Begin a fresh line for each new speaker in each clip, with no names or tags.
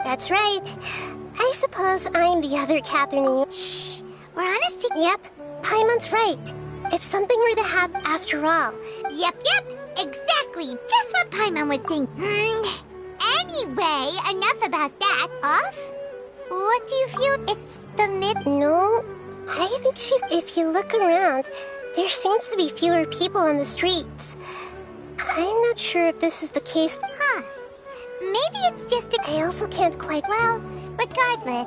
That's right. I suppose I'm the other Catherine. Shh! We're on a Yep, Paimon's right. If something were to happen after all.
Yep, exactly. Just what Paimon was thinking. Anyway, enough about that. Off? What do you feel? It's the
No, I think she's... If you look around, there seems to be fewer people on the streets. I'm not sure if this is the case.
Huh. Maybe it's just a...
I also can't quite...
Well, regardless...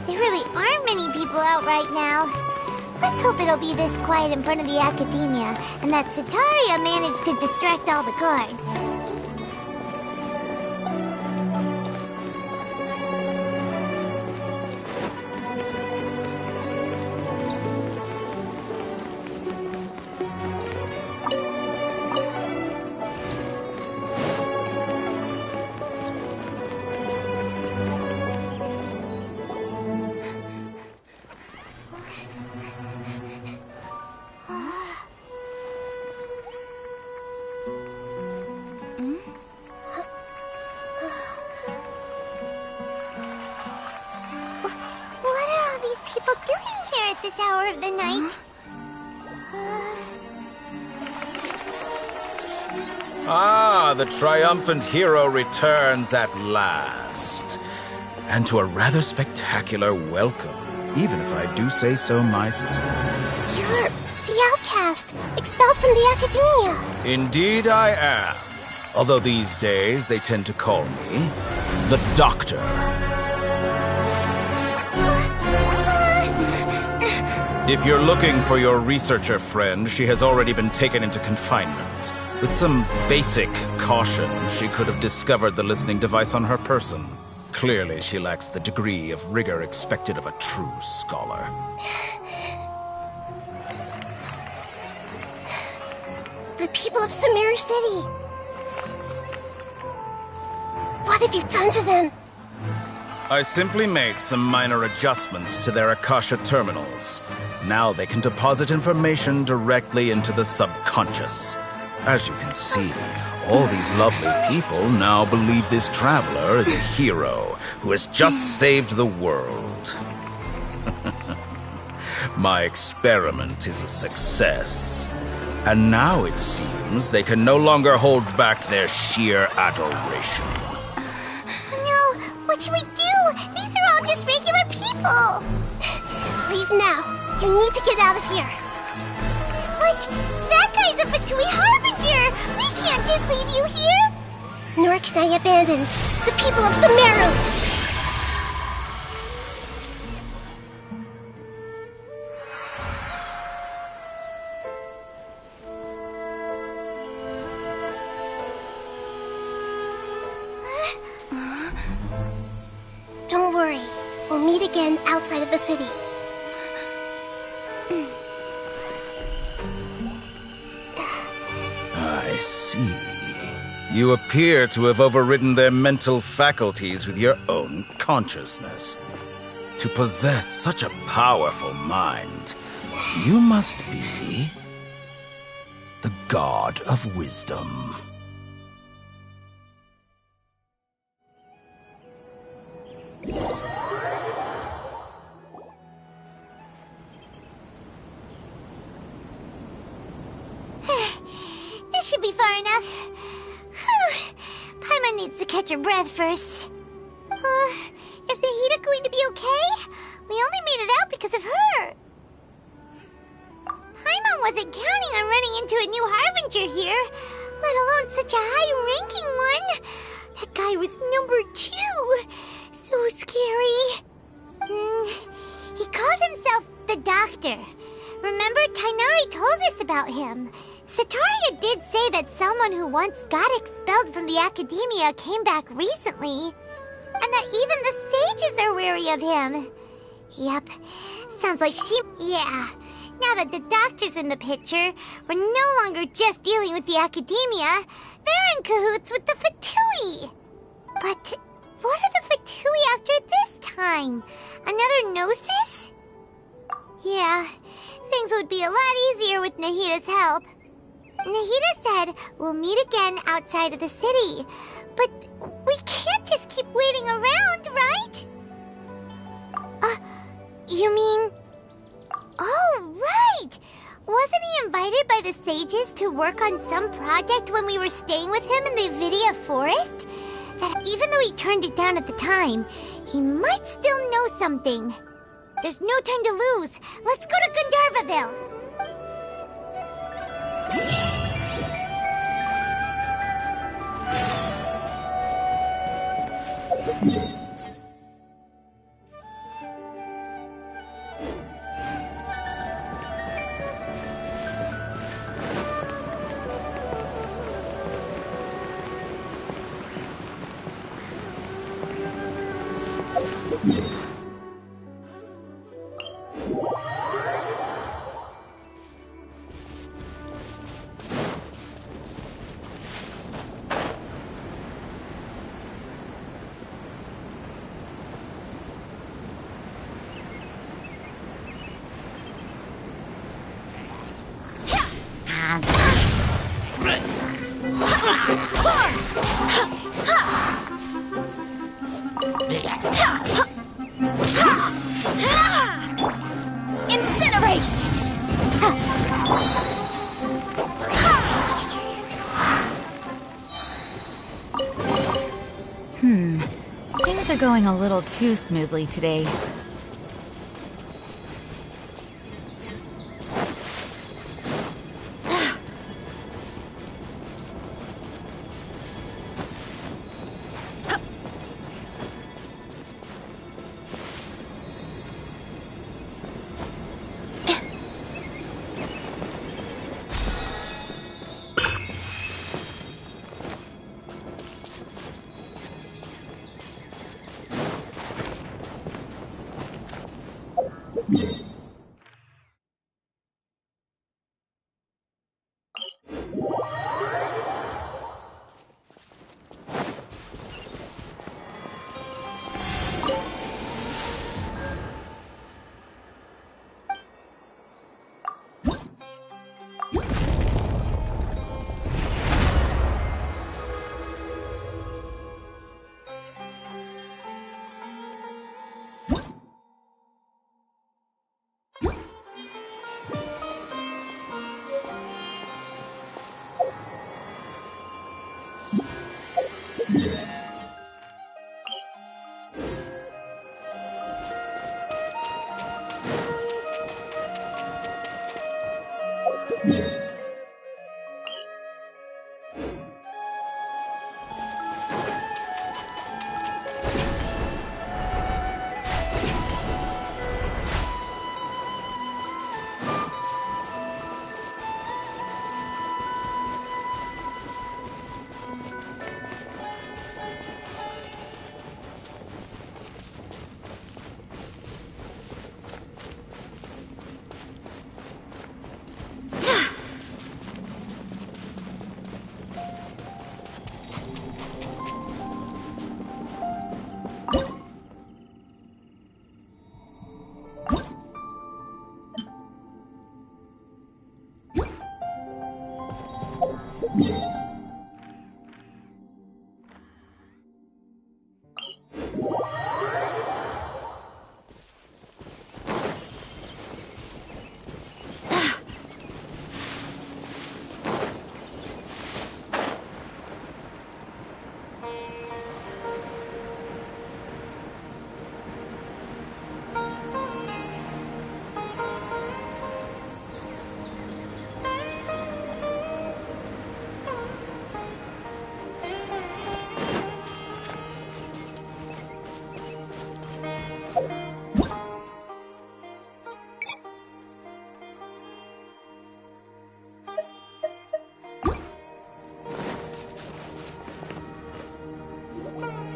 There really aren't many people out right now. Let's hope it'll be this quiet in front of the Academia, and that Sataria managed to distract all the guards. This hour of the night.
Ah, the triumphant hero returns at last. And to a rather spectacular welcome, even if I do say so myself.
You're the outcast, expelled from the Academia.
Indeed I am. Although these days they tend to call me the Doctor. If you're looking for your researcher friend, she has already been taken into confinement. With some basic caution, she could have discovered the listening device on her person. Clearly, she lacks the degree of rigor expected of a true scholar.
The people of Sumeru City! What have you done to them?
I simply made some minor adjustments to their Akasha terminals. Now they can deposit information directly into the subconscious. As you can see, all these lovely people now believe this traveler is a hero who has just saved the world. My experiment is a success. And now it seems they can no longer hold back their sheer adoration.
No, what should we do? These are just regular people.
Leave now. You need to get out of here.
But that guy's a Fatui Harbinger. We can't just leave you here.
Nor can I abandon the people of Sumeru. Don't worry. We'll meet again outside of the city.
I see. You appear to have overridden their mental faculties with your own consciousness. To possess such a powerful mind, you must be the God of Wisdom.
This should be far enough. Whew. Paimon needs to catch her breath first. Is Nahida going to be okay? We only made it out because of her. Paimon wasn't counting on running into a new Harbinger here, let alone such a high-ranking one. That guy was number 2. So scary. He called himself the Doctor. Remember, Tainari told us about him. Sataria did say that someone who once got expelled from the academia came back recently. And that even the sages are wary of him. Yep, sounds like she... Yeah, now that the Doctor's in the picture, we're no longer just dealing with the academia. They're in cahoots with the Fatui. But what are the Fatui after this time? Another Gnosis? Yeah, things would be a lot easier with Nahida's help. Nahida said we'll meet again outside of the city. But we can't just keep waiting around, right? You mean... Oh, right! Wasn't he invited by the sages to work on some project when we were staying with him in the Avidia forest? That even though he turned it down at the time, he might still know something. There's no time to lose. Let's go to Gandharvaville.
Incinerate!
Things are going a little too smoothly today.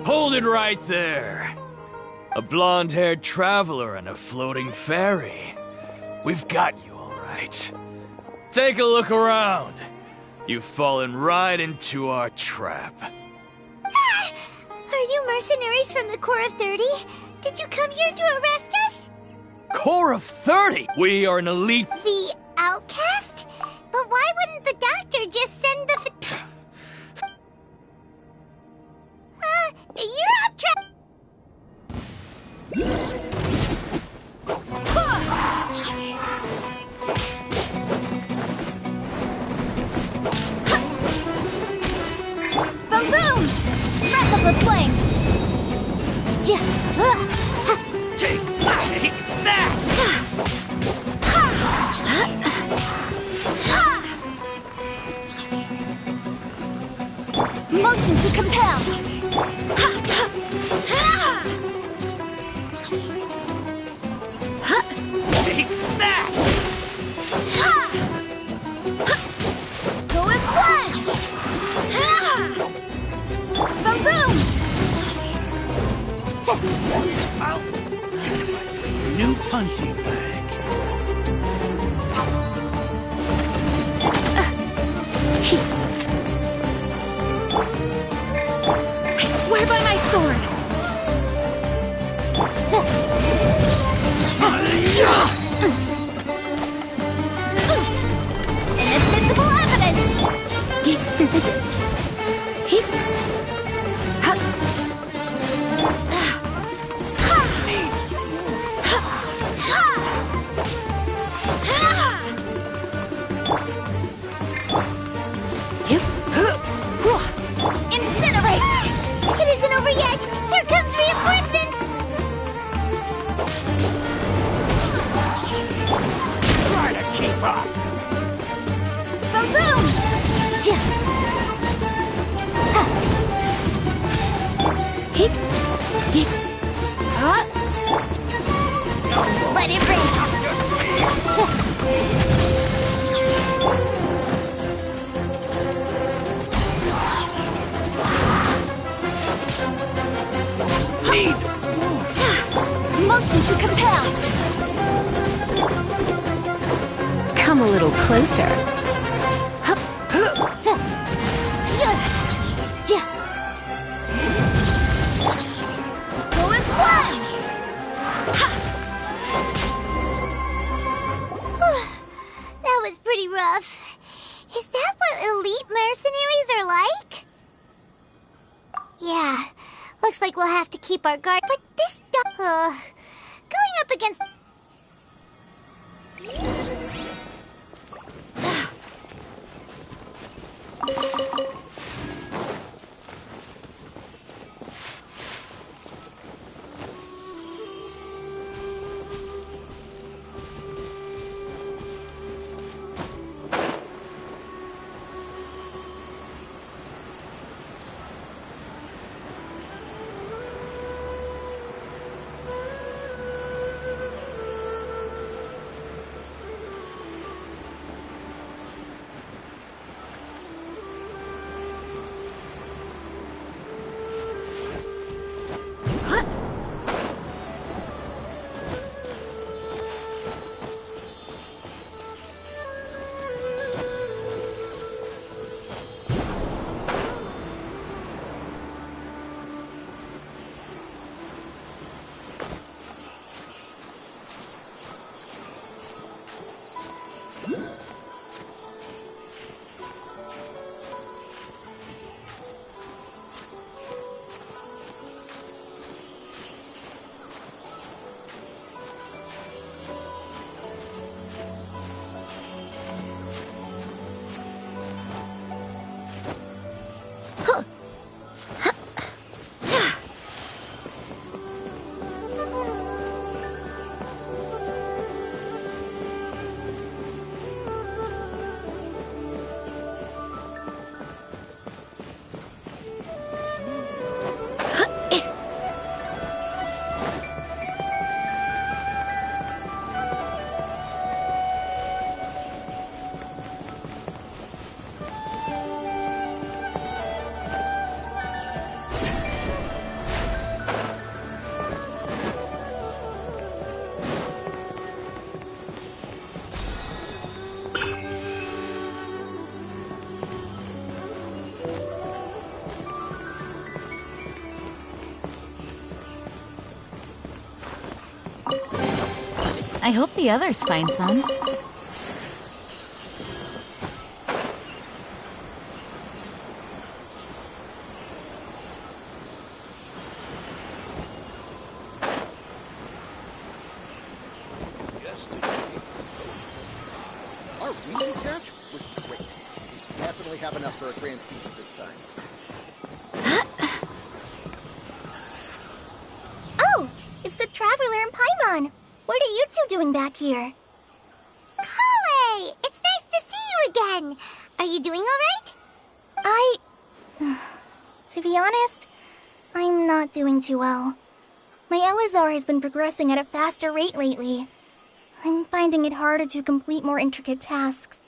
Hold it right there. A blonde-haired traveler and a floating fairy. We've got you, all right. Take a look around. You've fallen right into our trap.
Ah! Are you mercenaries from the Corps of 30? Did you come here to arrest us?
Corps of 30? We are an elite...
The outcast? But why wouldn't the doctor just send the... You're up,
Boom boom! Wrap up a flame!
Take that!
Motion to compel!
Take that!
Go as one! Boom boom!
I'll take my new punching bag.
I swear by my sword! Inadmissible evidence!
Incinerate! It isn't over yet! Here comes reinforcements!
Try to keep up!
Boom boom! Let it rain! Motion to compel!
Come a little closer.
Go as one!
That was pretty rough. Is that what elite mercenaries are like? Yeah, looks like we'll have to keep our guard. But this going up against...
I hope the others find some.
Our recent catch was great. We definitely have enough for a grand feast this time.
Oh, it's the Traveler and Paimon. What are you two doing back here? Kale, it's nice to see you again. Are you doing all right? To be honest, I'm not doing too well. My Elazar has been progressing at a faster rate lately. I'm finding it harder to complete more intricate tasks.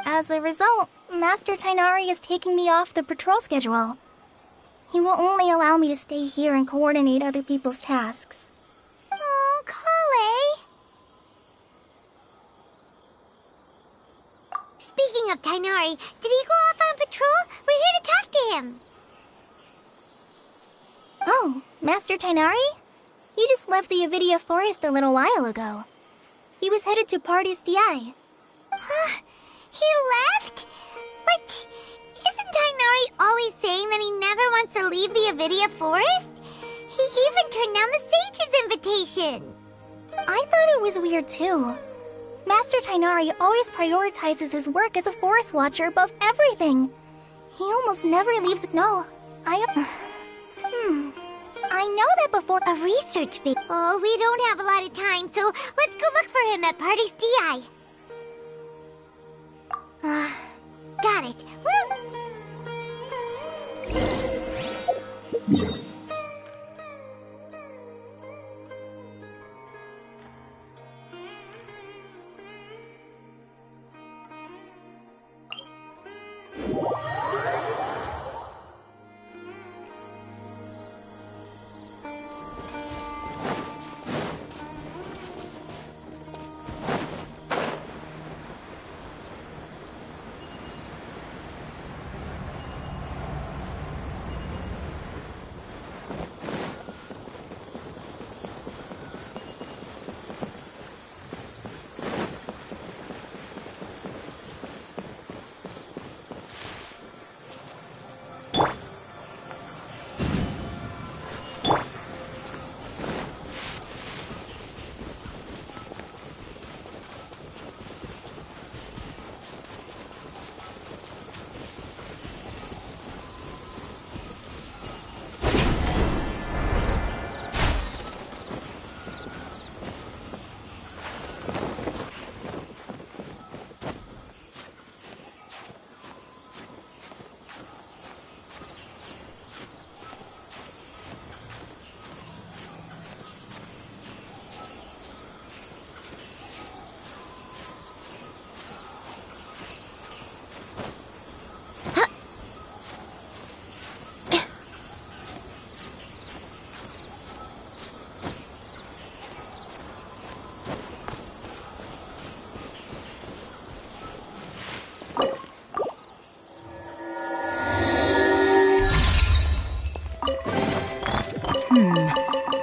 As a result, Master Tainari is taking me off the patrol schedule. He will only allow me to stay here and coordinate other people's tasks. Oh, Kale. Speaking of Tainari, did he go off on patrol? We're here to talk to him. Oh, Master Tainari? You just left the Avidia Forest a little while ago. He was headed to Party's DI. Huh? He left? But isn't Tainari always saying that he never wants to leave the Avidia Forest? He even turned down the Sage's invitation. I thought it was weird too. Master Tainari always prioritizes his work as a forest watcher above everything. He almost never leaves. No, I know that before a research bit. Oh, we don't have a lot of time, so let's go look for him at Party's DI. Got it. Well...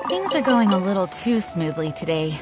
Things are going a little too smoothly today.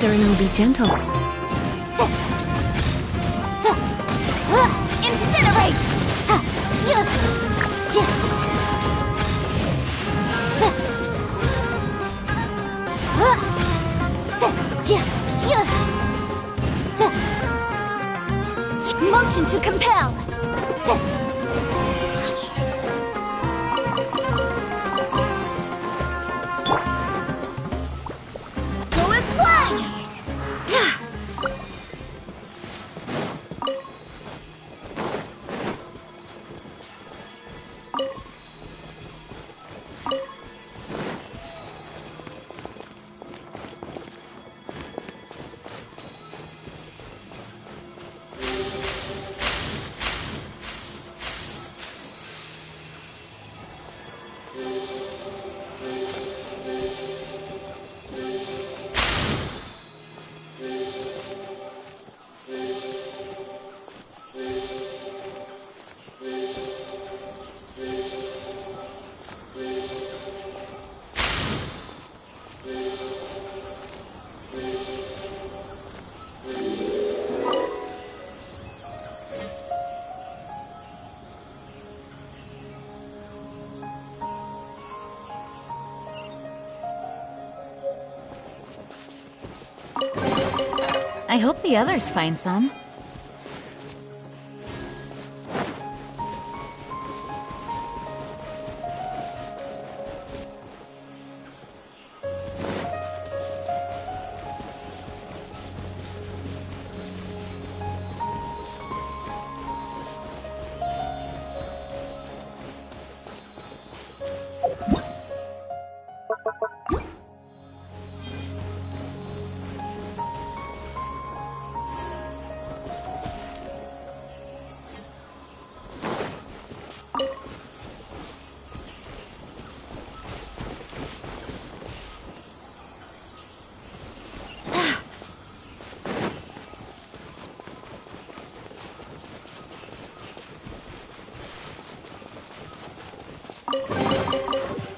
Considering you'll be gentle.
Incinerate! Motion to compel! Lowest flag!
I hope the others find some.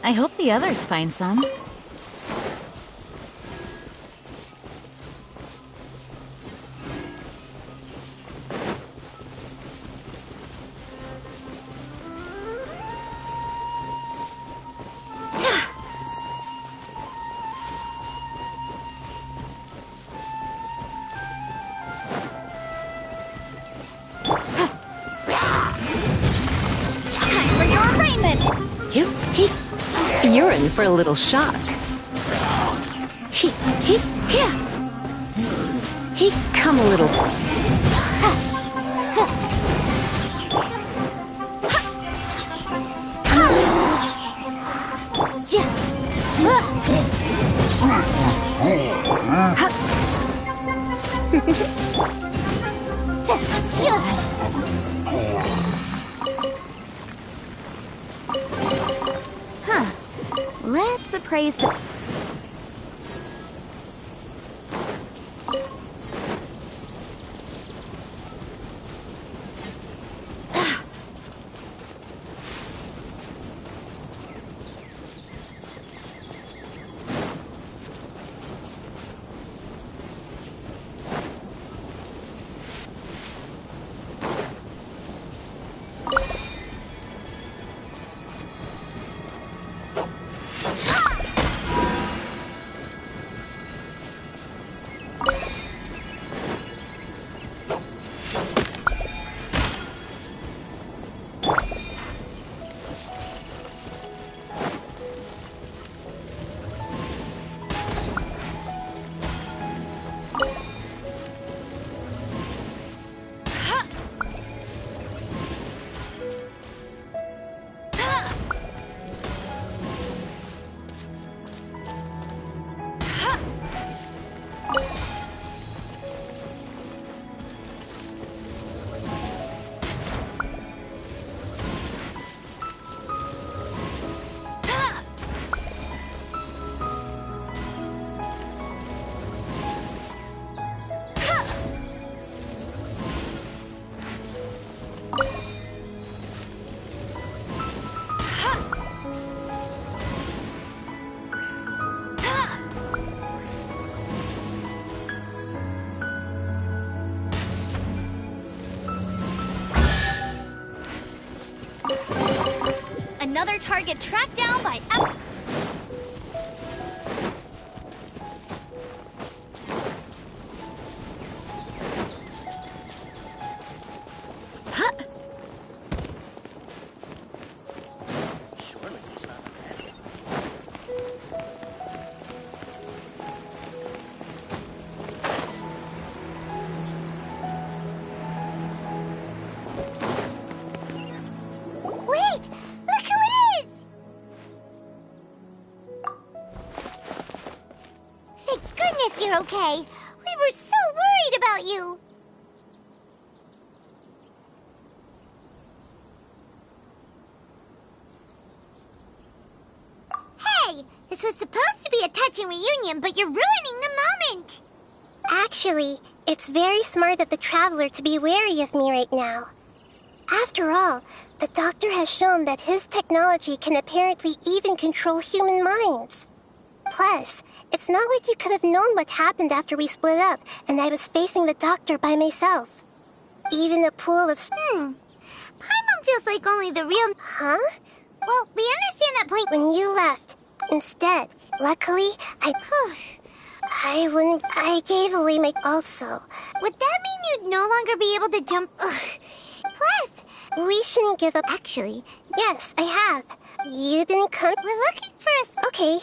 I hope the others find some.
Time for your arraignment!
You're in for a little shock. Come a little.
Let's appraise the... another target tracked down by...
Surely he's not dead.
Wait! Look who it is! Thank goodness you're okay. We were so worried about you. Hey! This was supposed to be a touching reunion, but you're ruining the moment!
Actually, it's very smart of the Traveler to be wary of me right now. After all, the Doctor has shown that his technology can apparently even control human minds. Plus, it's not like you could have known what happened after we split up and I was facing the Doctor by myself. Even a pool of...
Paimon feels like only the real...
Huh?
Well, we understand that point.
When you left, instead, luckily, I gave away my... Also,
Would that mean you'd no longer be able to jump... Plus,
we shouldn't give up...
actually,
Yes, I have. You didn't come...
we're looking for a...
Okay.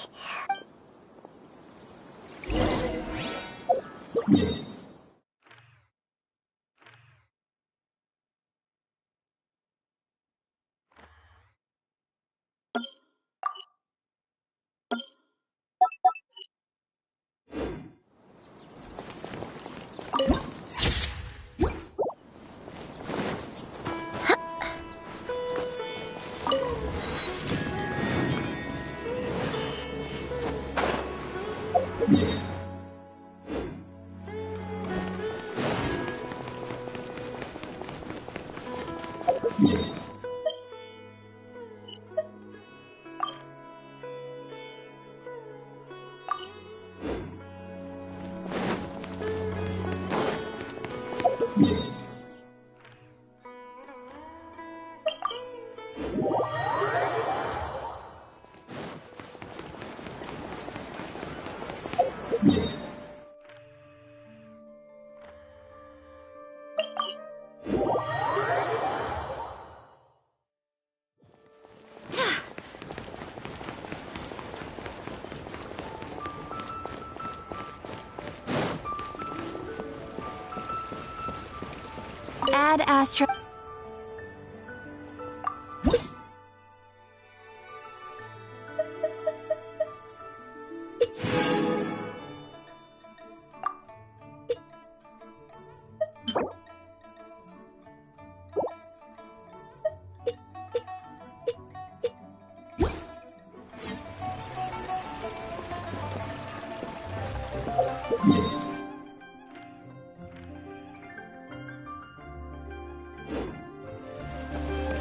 Ad Astra.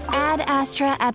Ad Astra ab.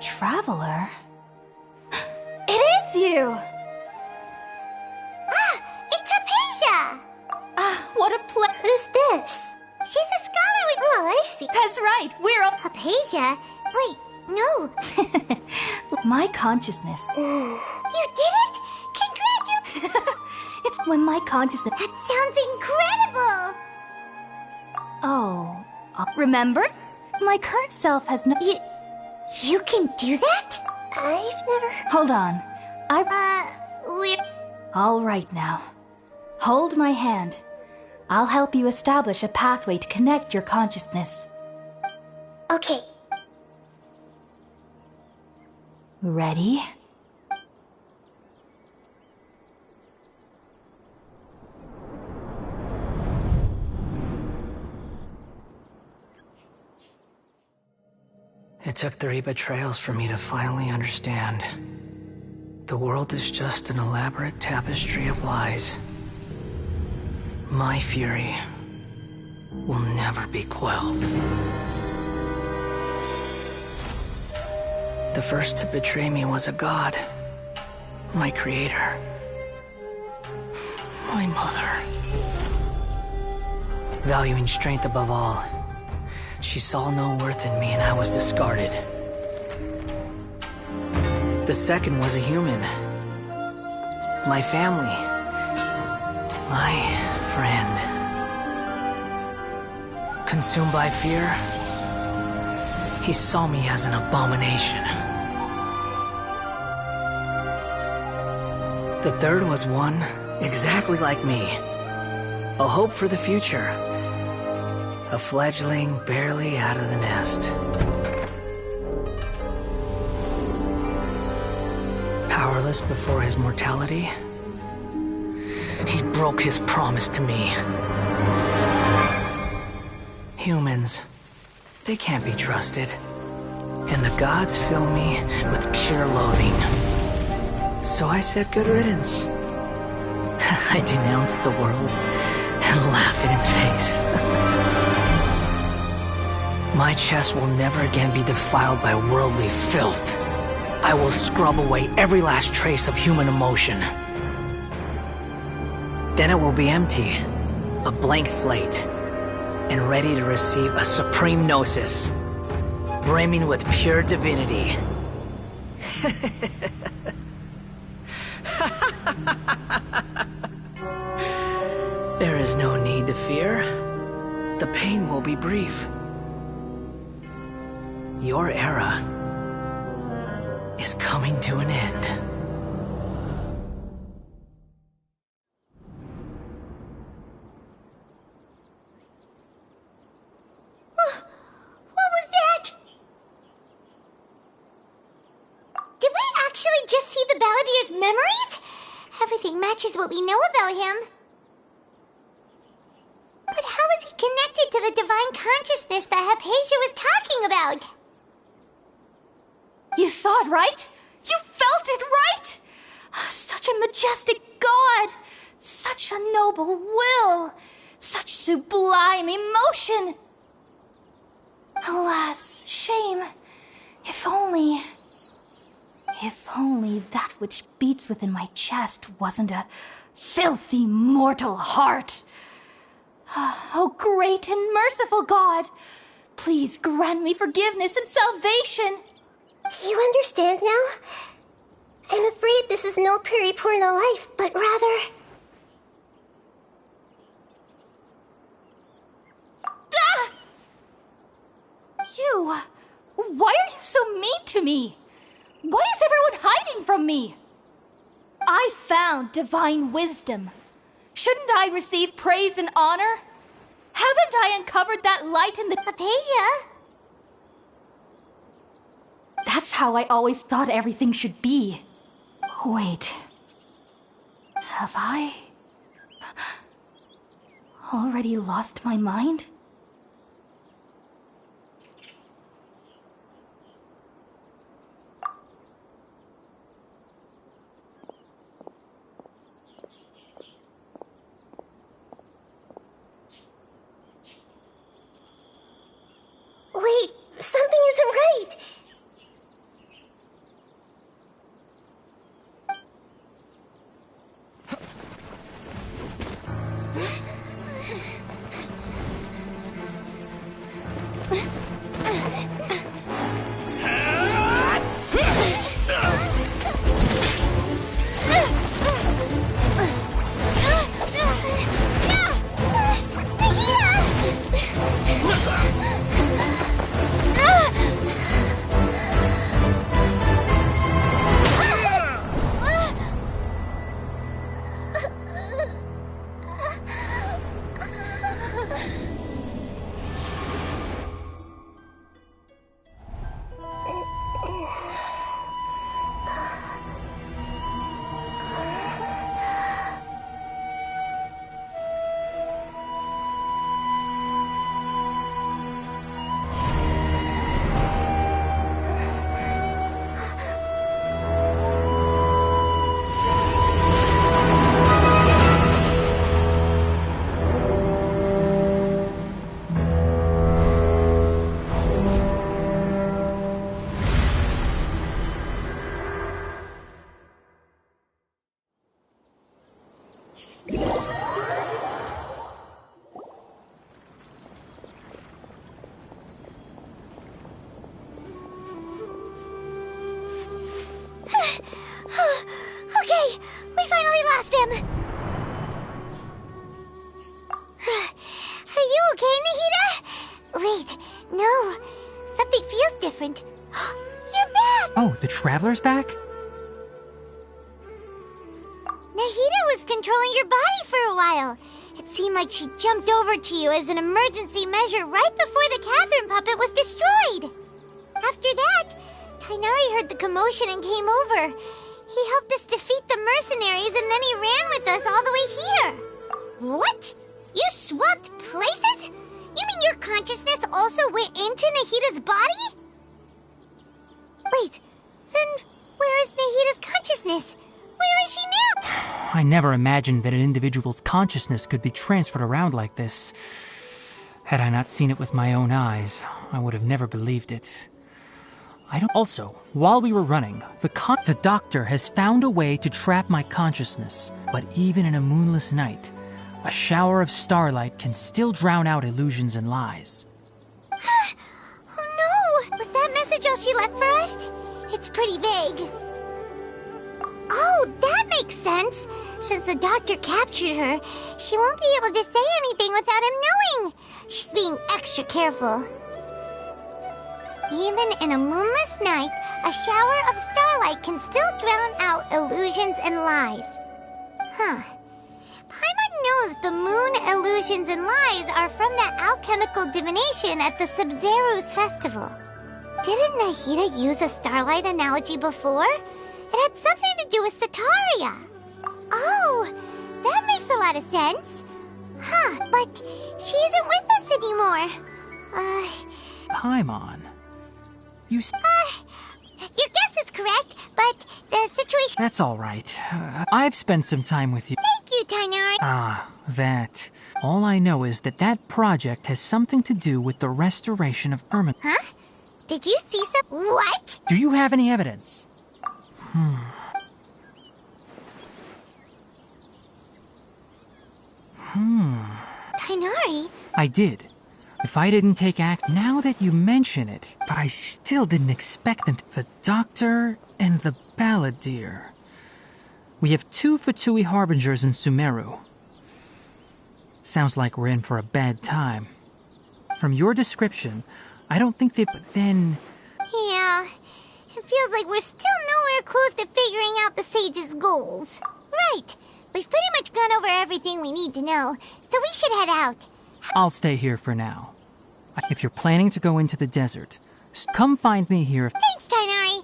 Traveler? It is you!
it's Hypatia!
What a
Who's this?
She's a scholar with...
Oh, I see.
That's right, we're all...
Hypatia? Wait, no.
My consciousness.
You did it? Congratulations!
It's when my consciousness...
That sounds incredible!
Oh, remember? My current self has no...
You can do that?
I've never...
Hold on.
We're...
All right now. Hold my hand. I'll help you establish a pathway to connect your consciousness.
Okay.
Ready?
It took 3 betrayals for me to finally understand. The world is just an elaborate tapestry of lies. My fury will never be quelled. The first to betray me was a god. My creator. My mother. Valuing strength above all, she saw no worth in me and I was discarded. The second was a human. My family. My friend. Consumed by fear, he saw me as an abomination. The third was one exactly like me. A hope for the future. A fledgling barely out of the nest. Powerless before his mortality, he broke his promise to me. Humans, they can't be trusted. And the gods fill me with pure loathing. So I said good riddance. I denounced the world and laughed in its face. My chest will never again be defiled by worldly filth. I will scrub away every last trace of human emotion. Then it will be empty, a blank slate, and ready to receive a supreme gnosis, brimming with pure divinity. There is no need to fear. The pain will be brief. Your era is coming to an end.
What was that? Did we actually just see the Balladier's memories? Everything matches what we know about him. But how is he connected to the divine consciousness that Hypatia was talking about?
You saw it, right? You felt it, right? Such a majestic god! Such a noble will! Such sublime emotion! Alas, shame. If only that which beats within my chest wasn't a filthy mortal heart. Oh, great and merciful God! Please grant me forgiveness and salvation!
Do you understand now? I'm afraid this is no periporno life, but rather...
Ah! You! Why are you so mean to me? Why is everyone hiding from me? I found divine wisdom. Shouldn't I receive praise and honor? Haven't I uncovered that light in the...
Hypatia?
That's how I always thought everything should be. Wait. Have I... already lost my mind?
Wait, something isn't right!
different. You're back!
Oh, the Traveler's back?
Nahida was controlling your body for a while. It seemed like she jumped over to you as an emergency measure right before the Catherine puppet was destroyed. After that, Tainari heard the commotion and came over. He helped us defeat the mercenaries and then he ran with us all the way here. What? You swapped places? You mean your consciousness also went into Nahida's body? Wait, then where is Nahida's consciousness? Where is she now?
I never imagined that an individual's consciousness could be transferred around like this. Had I not seen it with my own eyes, I would have never believed it. Also, while we were running, the doctor has found a way to trap my consciousness. But even in a moonless night, a shower of starlight can still drown out illusions and lies.
Oh no! Was that message all she left for us? It's pretty vague. Oh, that makes sense! Since the doctor captured her, she won't be able to say anything without him knowing. She's being extra careful. Even in a moonless night, a shower of starlight can still drown out illusions and lies. Huh. Paimon knows the moon illusions and lies are from that alchemical divination at the Sub-Zeru's festival. Didn't Nahida use a starlight analogy before? It had something to do with Sataria. Oh, that makes a lot of sense. Huh, but she isn't with us anymore.
Paimon, you
your guess is correct, but the situation...
That's all right. I've spent some time with you.
Thank you, Tainari.
That. All I know is that project has something to do with the restoration of Ermin.
Huh? Did you see some... What?
Do you have any evidence?
Tainari?
I did. If I didn't take act, now that you mention it, but I still didn't expect them to. The Doctor and the Balladeer. We have 2 Fatui Harbingers in Sumeru. Sounds like we're in for a bad time. From your description, I don't think they... But then...
Yeah, it feels like we're still nowhere close to figuring out the Sage's goals. Right. We've pretty much gone over everything we need to know, so we should head out.
I'll stay here for now. If you're planning to go into the desert, come find me here.
Thanks, Tainari.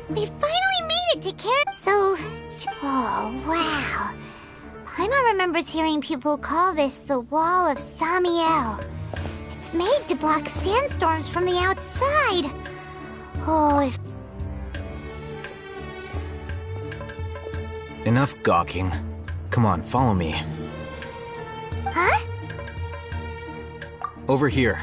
We finally made it to So... Oh, wow. Paimon remembers hearing people call this the Wall of Samiel. It's made to block sandstorms from the outside. Oh, if...
Enough gawking. Come on, follow me.
Huh?
Over here.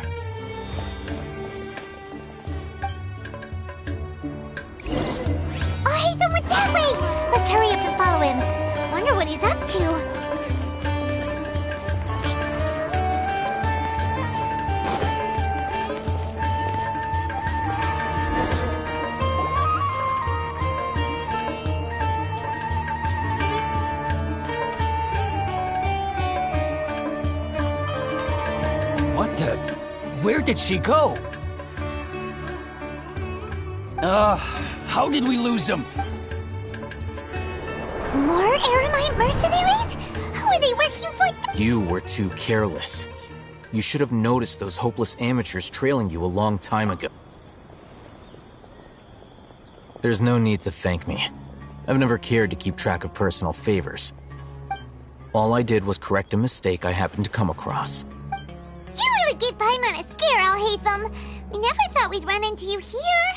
What the? Where did she go? How did we lose him?
More Eremite mercenaries? Who are they working for?
You were too careless. You should have noticed those hopeless amateurs trailing you a long time ago. There's no need to thank me. I've never cared to keep track of personal favors. All I did was correct a mistake I happened to come across.
You really gave Paimon a scare, Alhaitham. We never thought we'd run into you here.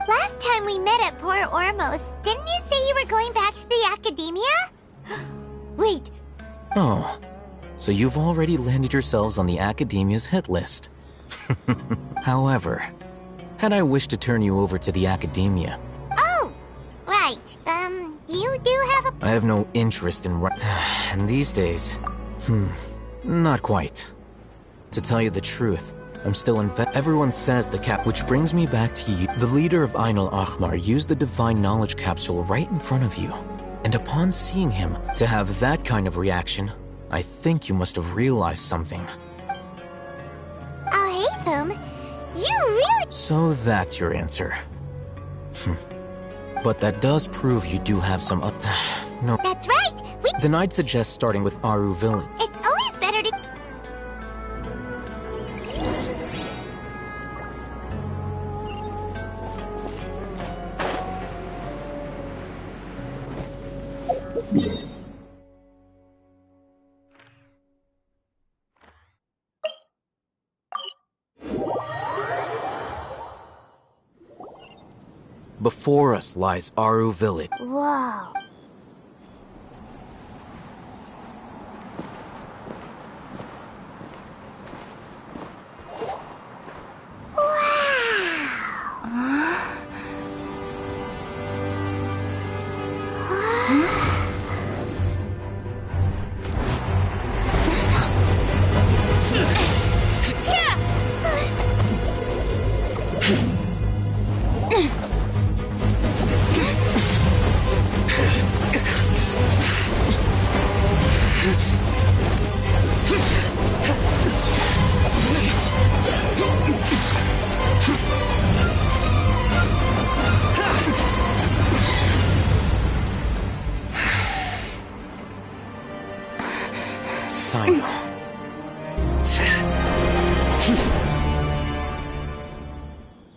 Last time we met at Port Ormos, didn't you say you were going back to the Academia? Wait.
Oh, so you've already landed yourselves on the Academia's hit list. However, had I wished to turn you over to the Academia...
Oh, right. You do have a...
I have no interest in... And these days... not quite. To tell you the truth, I'm still everyone says the cap... Which brings me back to you. The leader of Ainul Ahmar used the Divine Knowledge Capsule right in front of you. And upon seeing him, to have that kind of reaction, I think you must have realized something.
Alhaitham, you really...
So that's your answer. But that does prove you do have some no.
That's right!
Then I'd suggest starting with Aru Village.
It's always better to...
Before us lies Aru Village.
Whoa.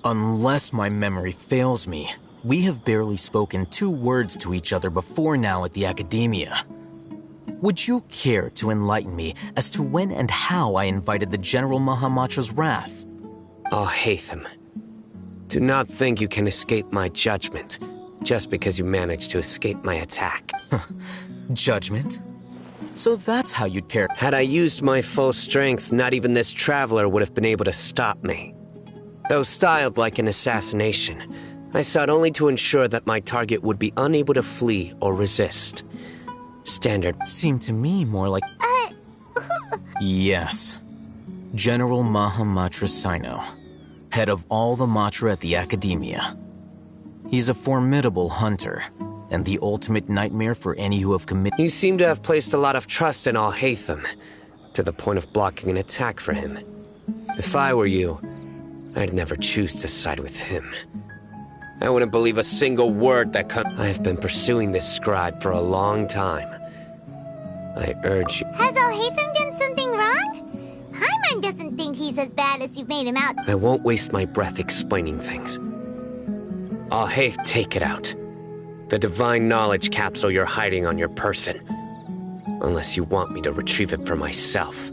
Unless my memory fails me, we have barely spoken 2 words to each other before now at the Academia. Would you care to enlighten me as to when and how I invited the General Mahamatra's wrath?
Alhaitham, do not think you can escape my judgment just because you managed to escape my attack.
Judgment? So that's how you'd care.
Had I used my full strength, not even this traveler would have been able to stop me. Though styled like an assassination, I sought only to ensure that my target would be unable to flee or resist. Standard
seemed to me more like... Yes. General Mahamatra Sino, head of all the Matra at the Academia. He's a formidable hunter, and the ultimate nightmare for any who have committed...
You seem to have placed a lot of trust in Alhaitham, to the point of blocking an attack for him. If I were you, I'd never choose to side with him. I wouldn't believe a single word that I have been pursuing this scribe for a long time. I urge you...
Has Alhaitham done something wrong? Paimon doesn't think he's as bad as you've made him out.
I won't waste my breath explaining things. Alhaith, take it out. The Divine Knowledge Capsule you're hiding on your person. Unless you want me to retrieve it for myself.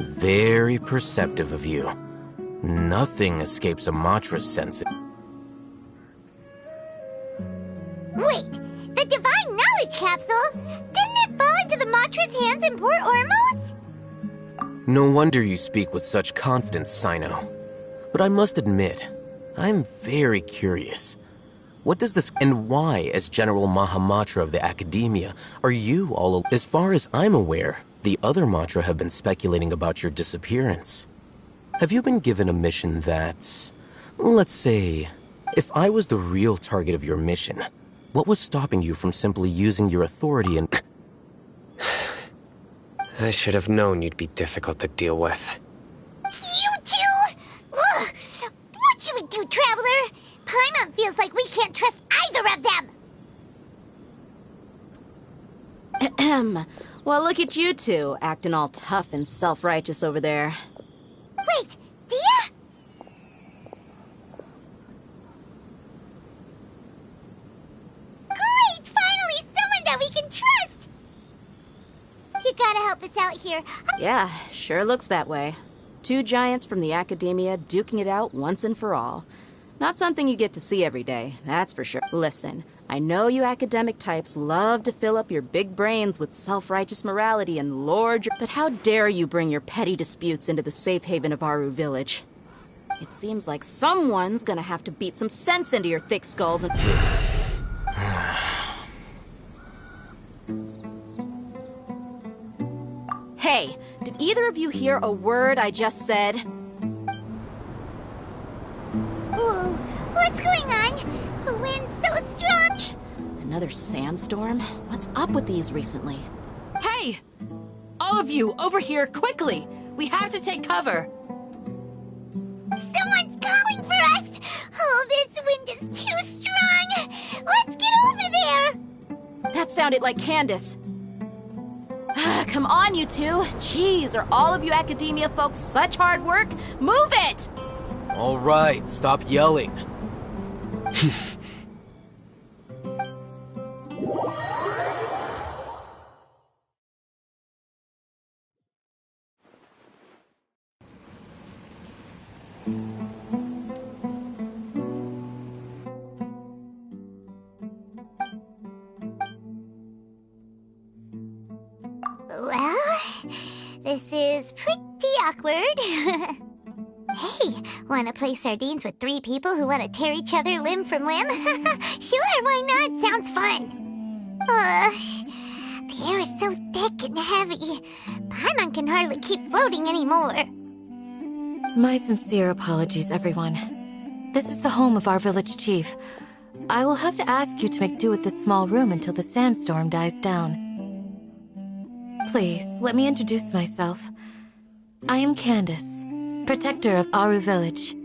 Very perceptive of you. Nothing escapes a Matra's sense.
Wait, the Divine Knowledge Capsule? Didn't it fall into the Matra's hands in Port Ormos?
No wonder you speak with such confidence, Sino. But I must admit, I'm very curious. What does this... And why, as General Mahamatra of the Academia, are you all... As far as I'm aware, the other Matra have been speculating about your disappearance. Have you been given a mission that's... Let's say, if I was the real target of your mission, what was stopping you from simply using your authority and...
I should have known you'd be difficult to deal with.
You two! Ugh! What should we do, Traveler? Paimon feels like we can't trust either of them!
Ahem. Well, look at you two, acting all tough and self-righteous over there.
Wait, Dia? Great! Finally, someone that we can trust! You gotta help us out here.
Yeah, sure looks that way. Two giants from the academia duking it out once and for all. Not something you get to see every day, that's for sure. Listen, I know you academic types love to fill up your big brains with self-righteous morality and lord your... But how dare you bring your petty disputes into the safe haven of Aru Village? It seems like someone's gonna have to beat some sense into your thick skulls and... Hey, did either of you hear a word I just said?
Whoa, what's going on? The wind's so strong!
Another sandstorm? What's up with these recently?
Hey! All of you, over here, quickly! We have to take cover!
Someone's calling for us! Oh, this wind is too strong! Let's get over there!
That sounded like Candace. Come on, you two. Jeez, are all of you academia folks such hard work? Move it!
All right, stop yelling.
Well, this is pretty awkward. Hey, wanna play sardines with three people who wanna tear each other limb from limb? Sure, why not? Sounds fun. The air is so thick and heavy. Paimon can hardly keep floating anymore.
My sincere apologies, everyone. This is the home of our village chief. I will have to ask you to make do with this small room until the sandstorm dies down. Please, let me introduce myself. I am Candace, protector of Aru Village.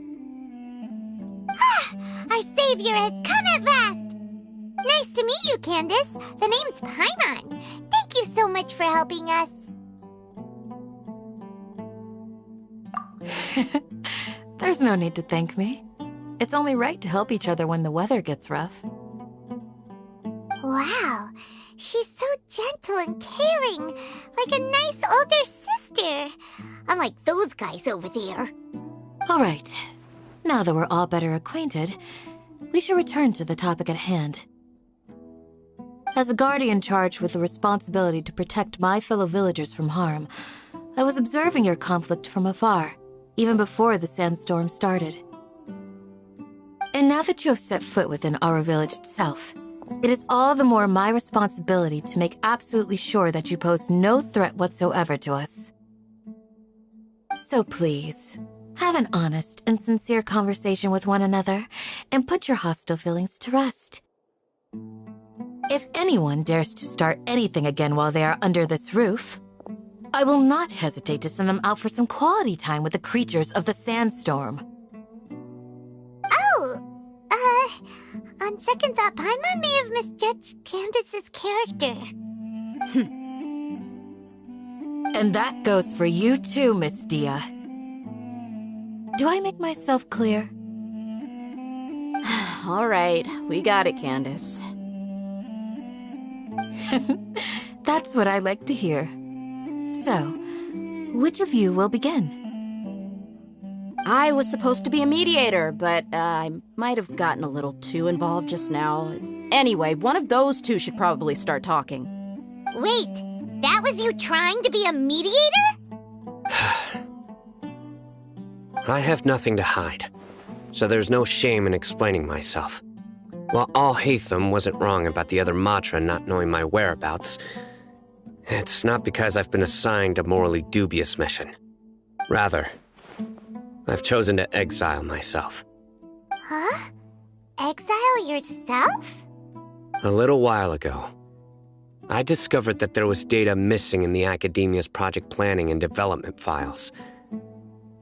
Our savior has come at last! Nice to meet you, Candace. The name's Paimon. Thank you so much for helping us.
There's no need to thank me. It's only right to help each other when the weather gets rough.
Wow, she's so gentle and caring, like a nice older sister. Unlike those guys over there.
All right. Now that we're all better acquainted, we should return to the topic at hand. As a guardian charged with the responsibility to protect my fellow villagers from harm, I was observing your conflict from afar, even before the sandstorm started. And now that you have set foot within our village itself, it is all the more my responsibility to make absolutely sure that you pose no threat whatsoever to us. So please, have an honest and sincere conversation with one another and put your hostile feelings to rest. If anyone dares to start anything again while they are under this roof, I will not hesitate to send them out for some quality time with the creatures of the sandstorm.
On second thought, Paimon may have misjudged Candace's character.
And that goes for you too, Miss Dia. Do I make myself clear?
All right, we got it, Candace.
That's what I like to hear. So, which of you will begin?
I was supposed to be a mediator, but I might have gotten a little too involved just now. Anyway, one of those two should probably start talking.
Wait, that was you trying to be a mediator?
I have nothing to hide, so there's no shame in explaining myself. While Alhaitham wasn't wrong about the other Matra not knowing my whereabouts, it's not because I've been assigned a morally dubious mission. Rather, I've chosen to exile myself.
Huh? Exile yourself?
A little while ago, I discovered that there was data missing in the Academia's project planning and development files.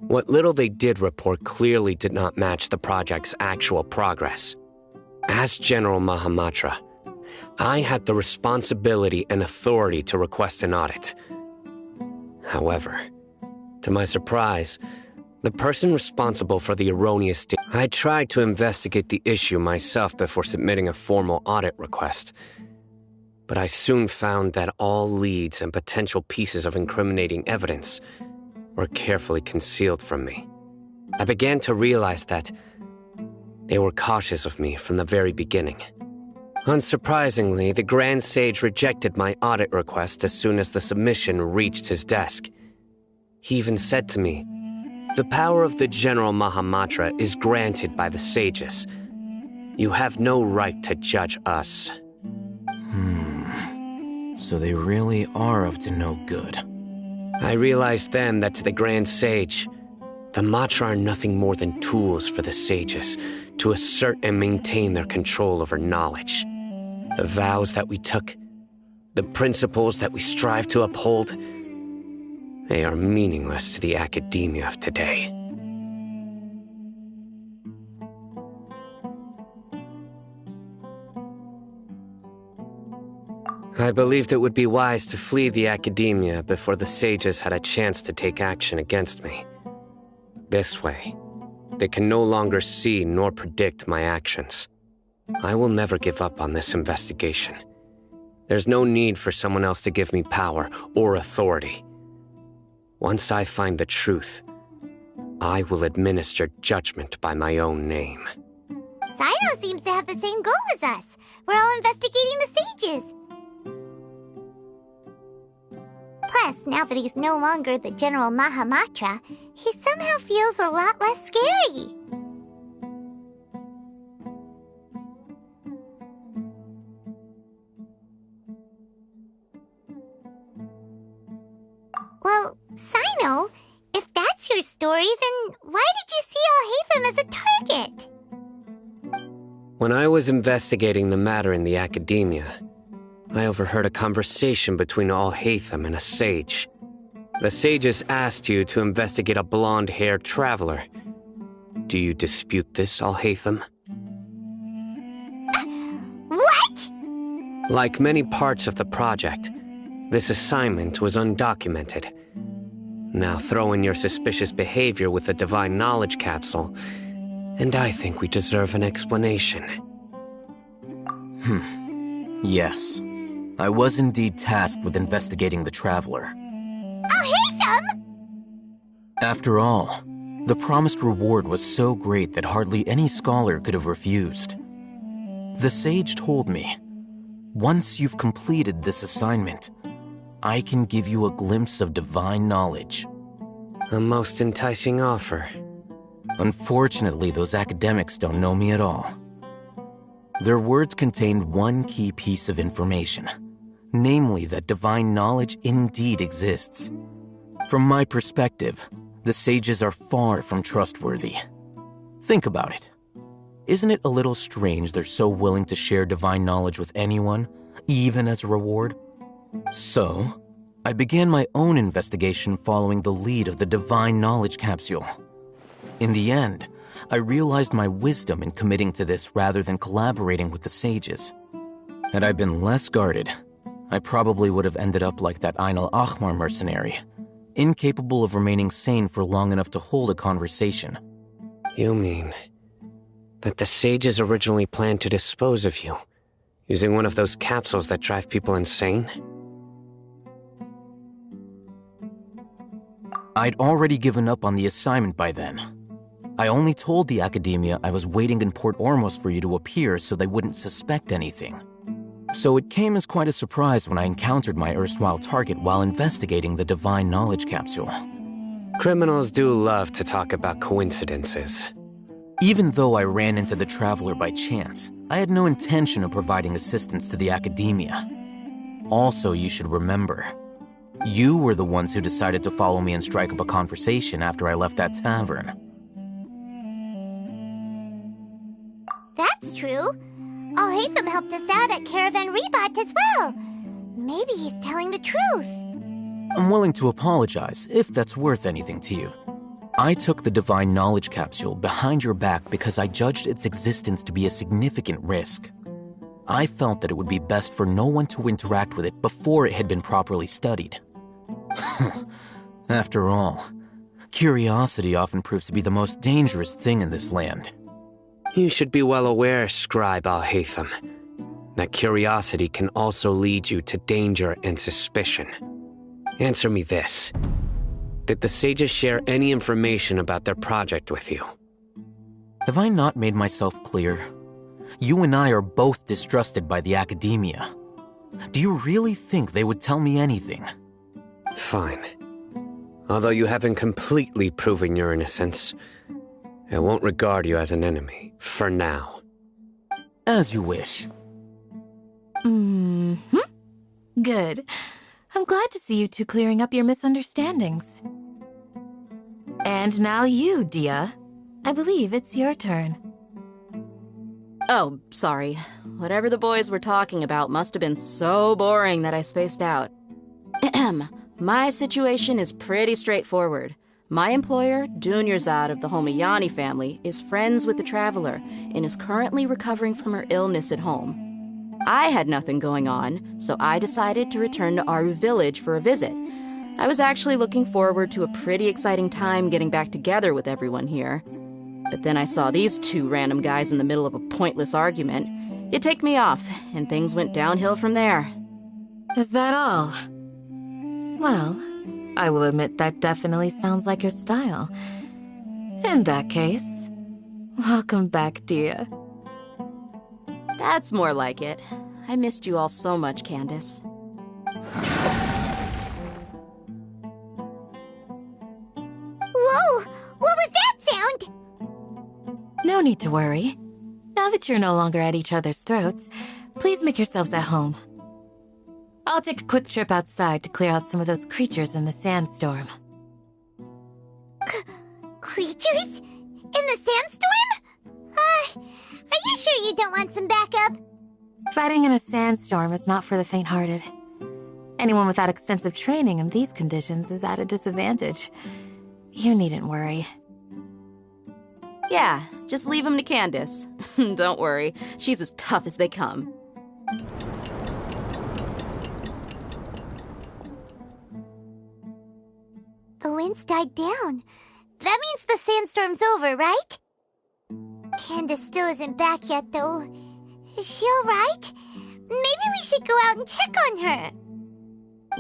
What little they did report clearly did not match the project's actual progress. As General Mahamatra, I had the responsibility and authority to request an audit. However, to my surprise, the person responsible for the erroneous data... I tried to investigate the issue myself before submitting a formal audit request, but I soon found that all leads and potential pieces of incriminating evidence were carefully concealed from me. I began to realize that they were cautious of me from the very beginning. Unsurprisingly, the Grand Sage rejected my audit request as soon as the submission reached his desk. He even said to me, "The power of the General Mahamatra is granted by the sages. You have no right to judge us."
So they really are up to no good.
I realized then that to the Grand Sage, the Matra are nothing more than tools for the sages to assert and maintain their control over knowledge. The vows that we took, the principles that we strive to uphold, they are meaningless to the academia of today. I believed it would be wise to flee the academia before the sages had a chance to take action against me. This way, they can no longer see nor predict my actions. I will never give up on this investigation. There's no need for someone else to give me power or authority. Once I find the truth, I will administer judgment by my own name.
Sino seems to have the same goal as us. We're all investigating the sages. Plus, now that he's no longer the General Mahamatra, he somehow feels a lot less scary. Well, Sino, if that's your story, then why did you see Alhaitham as a target?
When I was investigating the matter in the academia, I overheard a conversation between Alhaitham and a sage. The sages asked you to investigate a blonde-haired traveler. Do you dispute this, Alhaitham?
What?
Like many parts of the project, this assignment was undocumented. Now throw in your suspicious behavior with the Divine Knowledge Capsule, and I think we deserve an explanation.
Yes. I was indeed tasked with investigating the Traveler.
Alhaitham!
After all, the promised reward was so great that hardly any scholar could have refused. The sage told me, once you've completed this assignment, I can give you a glimpse of divine knowledge.
A most enticing offer.
Unfortunately, those academics don't know me at all. Their words contained one key piece of information, namely that divine knowledge indeed exists. From my perspective, the sages are far from trustworthy. Think about it. Isn't it a little strange they're so willing to share divine knowledge with anyone, even as a reward? So, I began my own investigation following the lead of the Divine Knowledge Capsule. In the end, I realized my wisdom in committing to this rather than collaborating with the sages. Had I been less guarded, I probably would have ended up like that Ain al-Ahmar mercenary, incapable of remaining sane for long enough to hold a conversation.
You mean that the sages originally planned to dispose of you, using one of those capsules that drive people insane?
I'd already given up on the assignment by then. I only told the academia I was waiting in Port Ormos for you to appear so they wouldn't suspect anything. So it came as quite a surprise when I encountered my erstwhile target while investigating the Divine Knowledge Capsule.
Criminals do love to talk about coincidences.
Even though I ran into the Traveler by chance, I had no intention of providing assistance to the academia. Also, you should remember, you were the ones who decided to follow me and strike up a conversation after I left that tavern.
That's true. Alhaitham helped us out at Caravan Rebat as well. Maybe he's telling the truth.
I'm willing to apologize if that's worth anything to you. I took the Divine Knowledge Capsule behind your back because I judged its existence to be a significant risk. I felt that it would be best for no one to interact with it before it had been properly studied. After all, curiosity often proves to be the most dangerous thing in this land.
You should be well aware, Scribe Al-Haytham, that curiosity can also lead you to danger and suspicion. Answer me this. Did the sages share any information about their project with you?
Have I not made myself clear? You and I are both distrusted by the academia. Do you really think they would tell me anything?
Fine. Although you haven't completely proven your innocence, I won't regard you as an enemy, for now.
As you wish.
Good. I'm glad to see you two clearing up your misunderstandings. And now you, Dia. I believe it's your turn.
Oh, sorry. Whatever the boys were talking about must have been so boring that I spaced out. My situation is pretty straightforward. My employer, Dunyarzad of the Homayani family, is friends with the Traveler and is currently recovering from her illness at home. I had nothing going on, so I decided to return to Aru Village for a visit. I was actually looking forward to a pretty exciting time getting back together with everyone here. But then I saw these two random guys in the middle of a pointless argument. It ticked me off, and things went downhill from there.
Is that all? Well, I will admit that definitely sounds like your style. In that case, welcome back, Dia.
That's more like it. I missed you all so much, Candace.
Whoa! What was that sound?
No need to worry. Now that you're no longer at each other's throats, please make yourselves at home. I'll take a quick trip outside to clear out some of those creatures in the sandstorm.
Creatures? In the sandstorm? Are you sure you don't want some backup?
Fighting in a sandstorm is not for the faint-hearted. Anyone without extensive training in these conditions is at a disadvantage. You needn't worry.
Yeah, just leave him to Candace. Don't worry, she's as tough as they come.
The wind's died down. That means the sandstorm's over, right? Candace still isn't back yet, though. Is she alright? Maybe we should go out and check on her.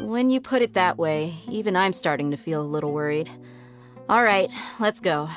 When you put it that way, even I'm starting to feel a little worried. All right, let's go.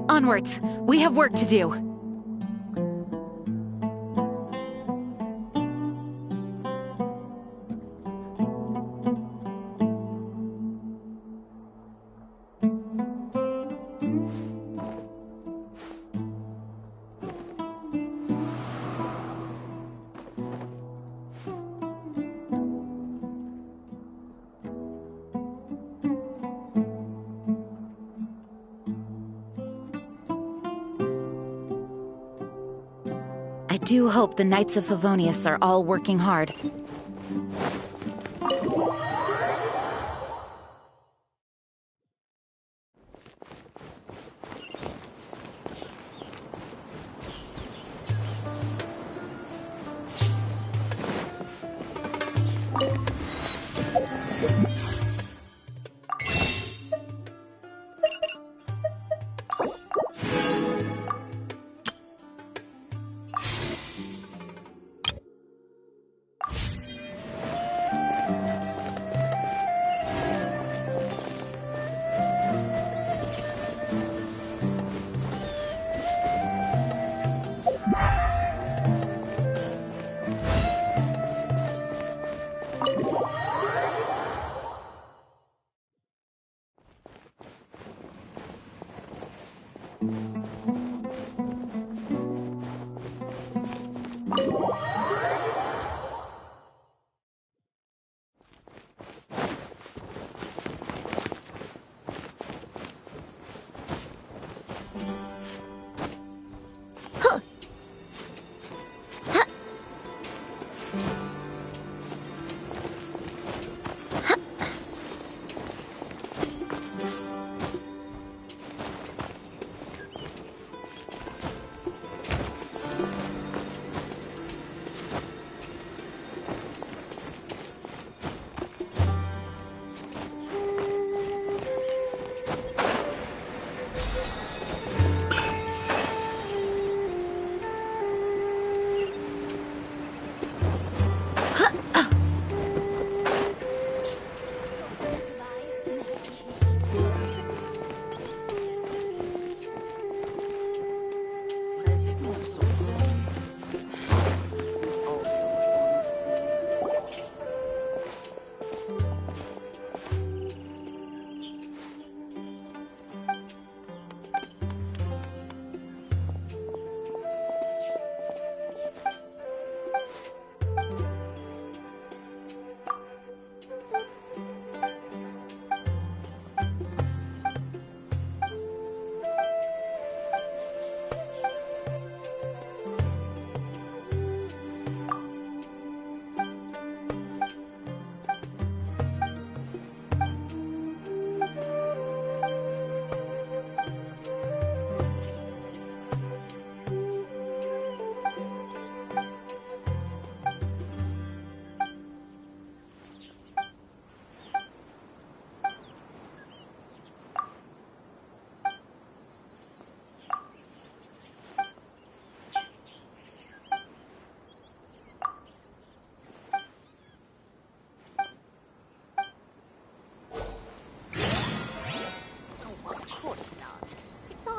Onwards! We have work to do! I do hope the Knights of Favonius are all working hard.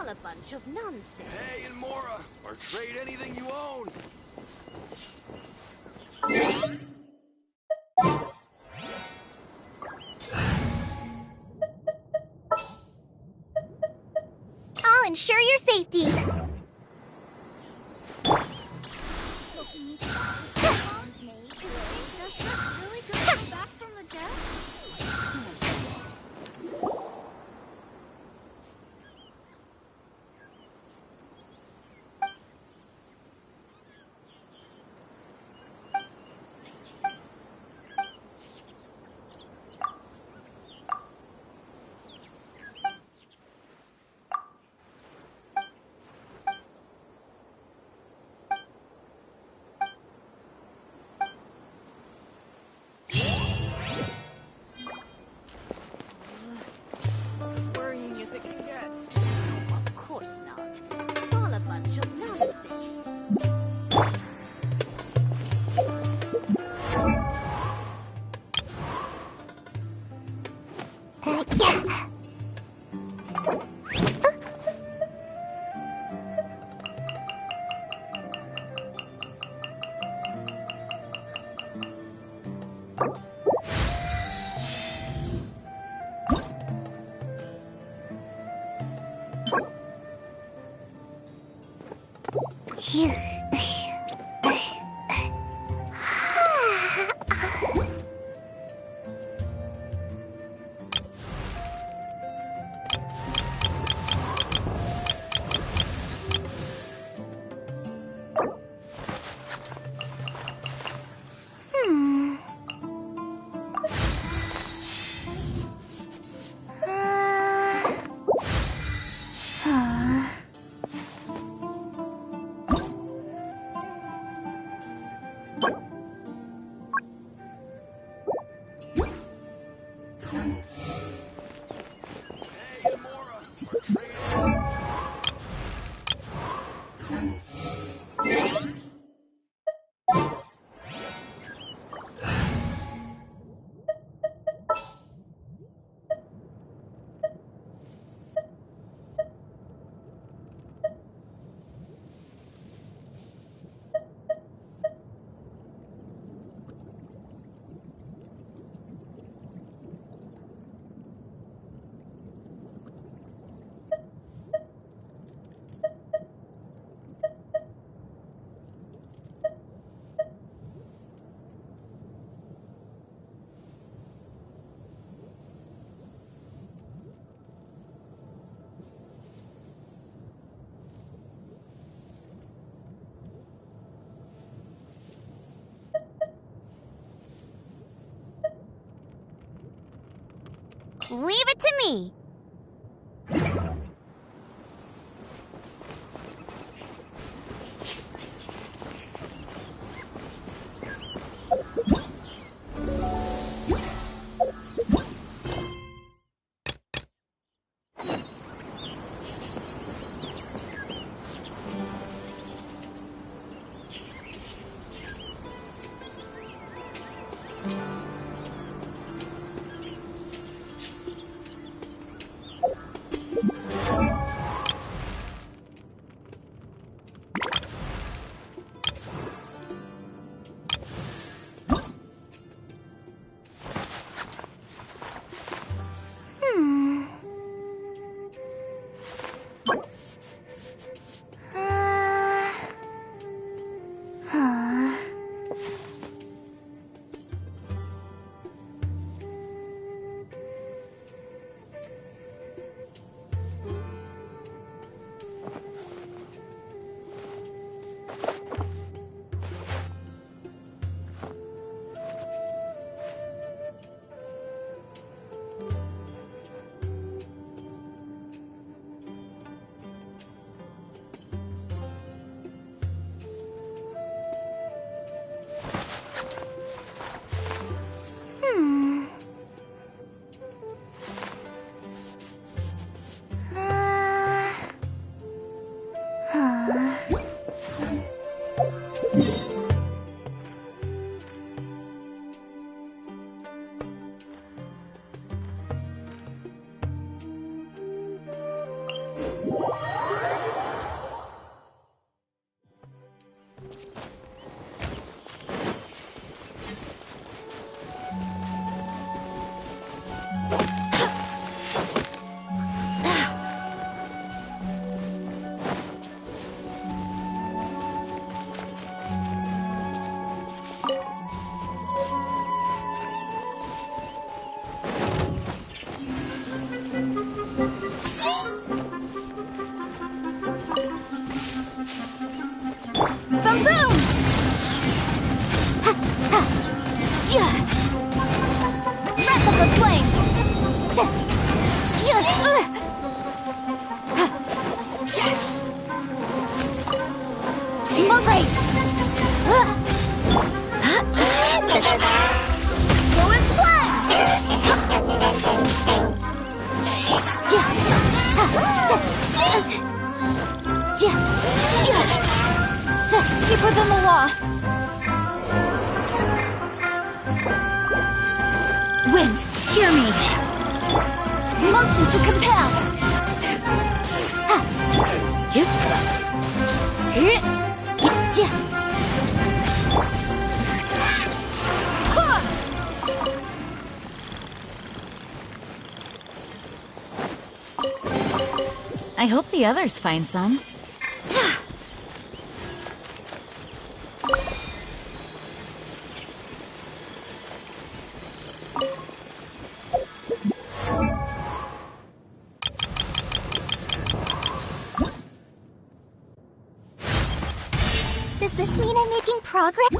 A bunch of nonsense.
Hey, and Mora, or trade anything you own.
I'll ensure your safety. Leave it to me.
Keep within the law. Wind, hear me. Motion to compel.
I hope the others find some.
Does this mean I'm making progress?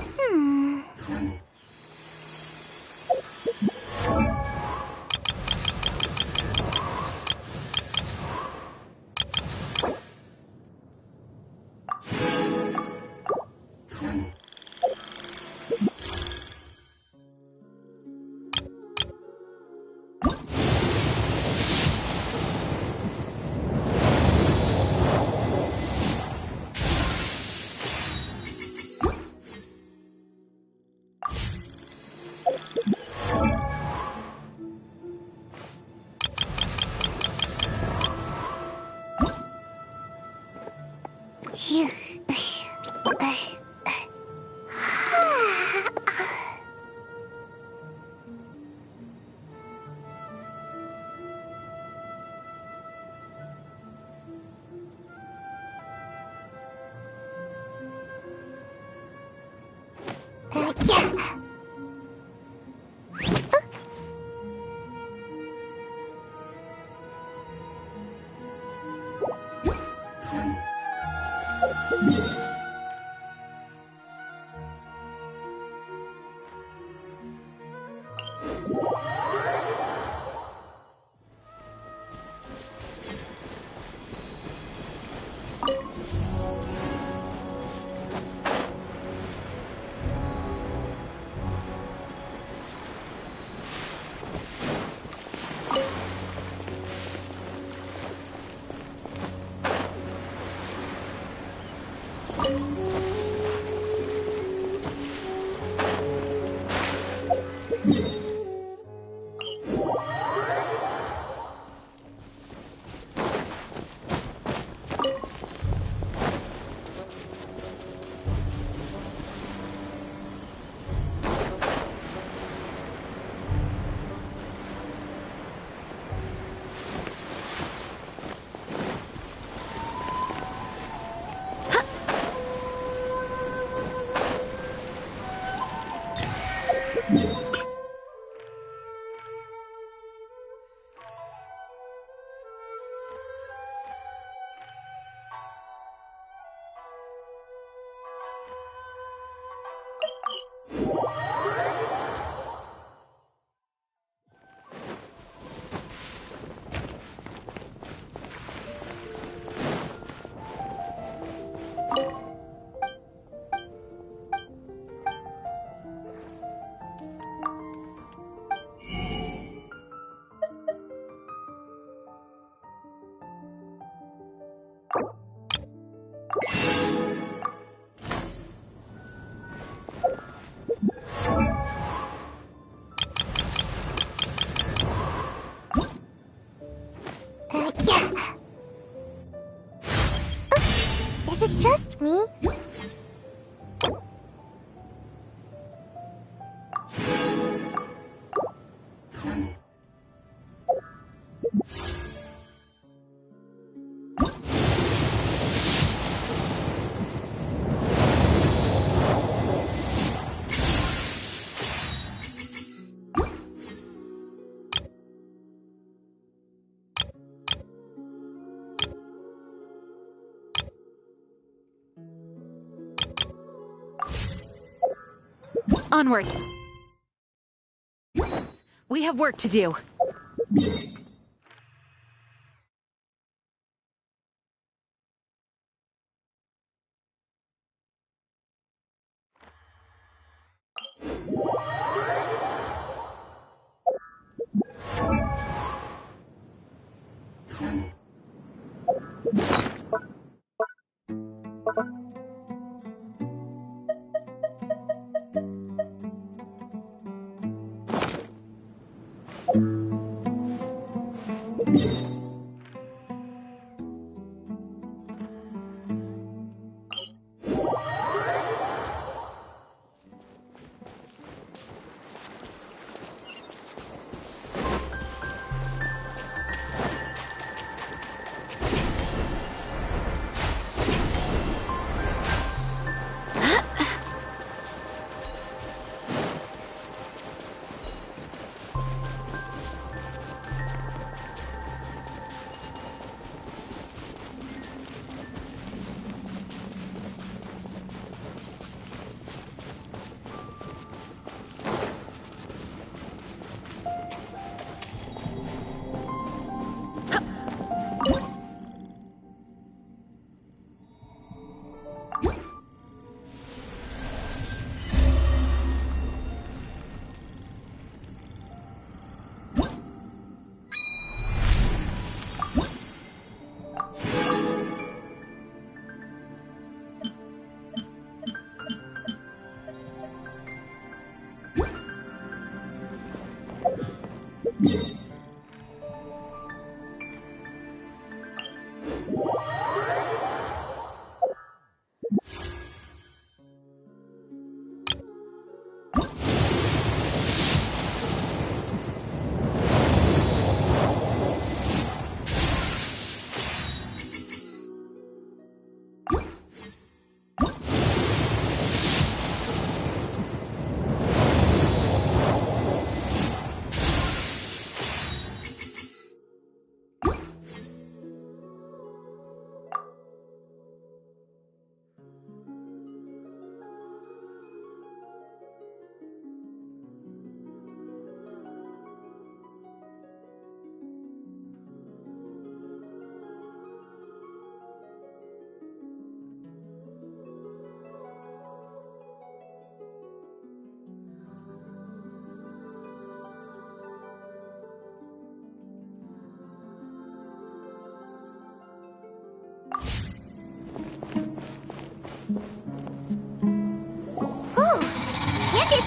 Is it just me?
Onward. We have work to do.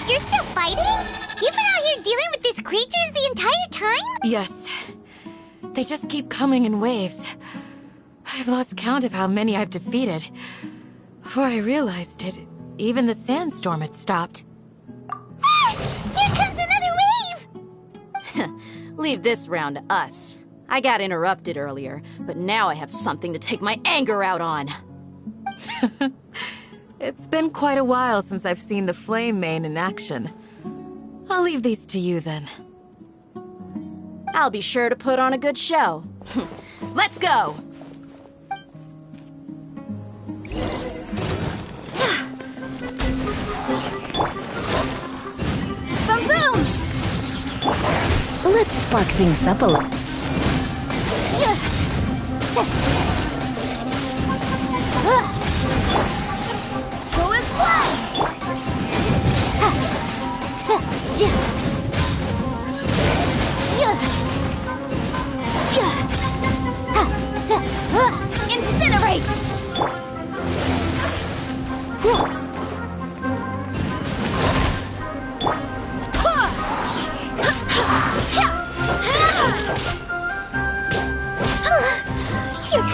You're still fighting? You've been out here dealing with these creatures the entire time?
Yes. They just keep coming in waves. I've lost count of how many I've defeated. Before I realized it, even the sandstorm had stopped.
Ah! Here comes another wave!
Leave this round to us. I got interrupted earlier, but now I have something to take my anger out on.
It's been quite a while since I've seen the Flame Mane in action. I'll leave these to you then.
I'll be sure to put on a good show. Let's go!
Boom boom!
Let's spark things up a little.
Go as one! Incinerate!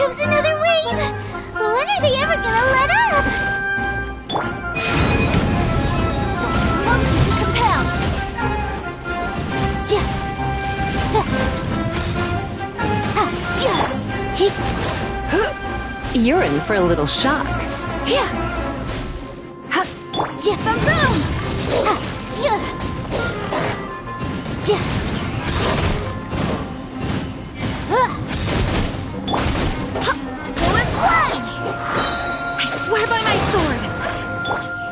comes another wave! When are they ever gonna let up?
Motion to compel! Ja! Ta! Ha! Ja! He!
You're in for a little shock.
Yeah! Ha! Ja! Boom! Ha! Ja! Ja! Ha! There was one! I swear by my sword!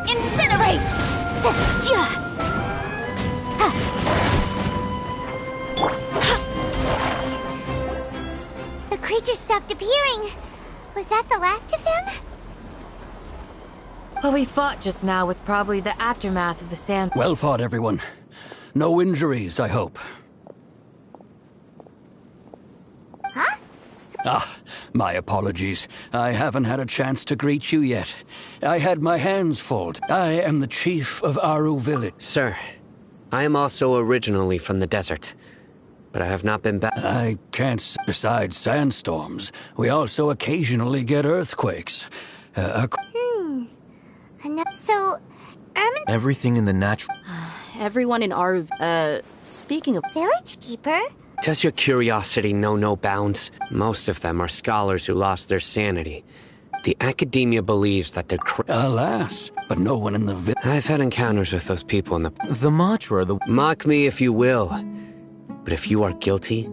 Incinerate! Ja! Ja! Ha!
The creatures stopped appearing. Was that the last of them?
What we fought just now was probably the aftermath of the sand.
Well fought, everyone. No injuries, I hope.
Huh?
Ah, my apologies. I haven't had a chance to greet you yet. I had my hands full. I am the chief of Aru Village.
Sir, I am also originally from the desert, but I have not been back.
I can't. Besides sandstorms, we also occasionally get earthquakes.
So, Ermin...
Everything in the natural...
Everyone in Aru... speaking of...
Village Keeper?
Does your curiosity know no bounds? Most of them are scholars who lost their sanity. The academia believes that they're
Alas, but no one in the
I've had encounters with those people in the...
The Matra, the...
Mock me if you will, but if you are guilty...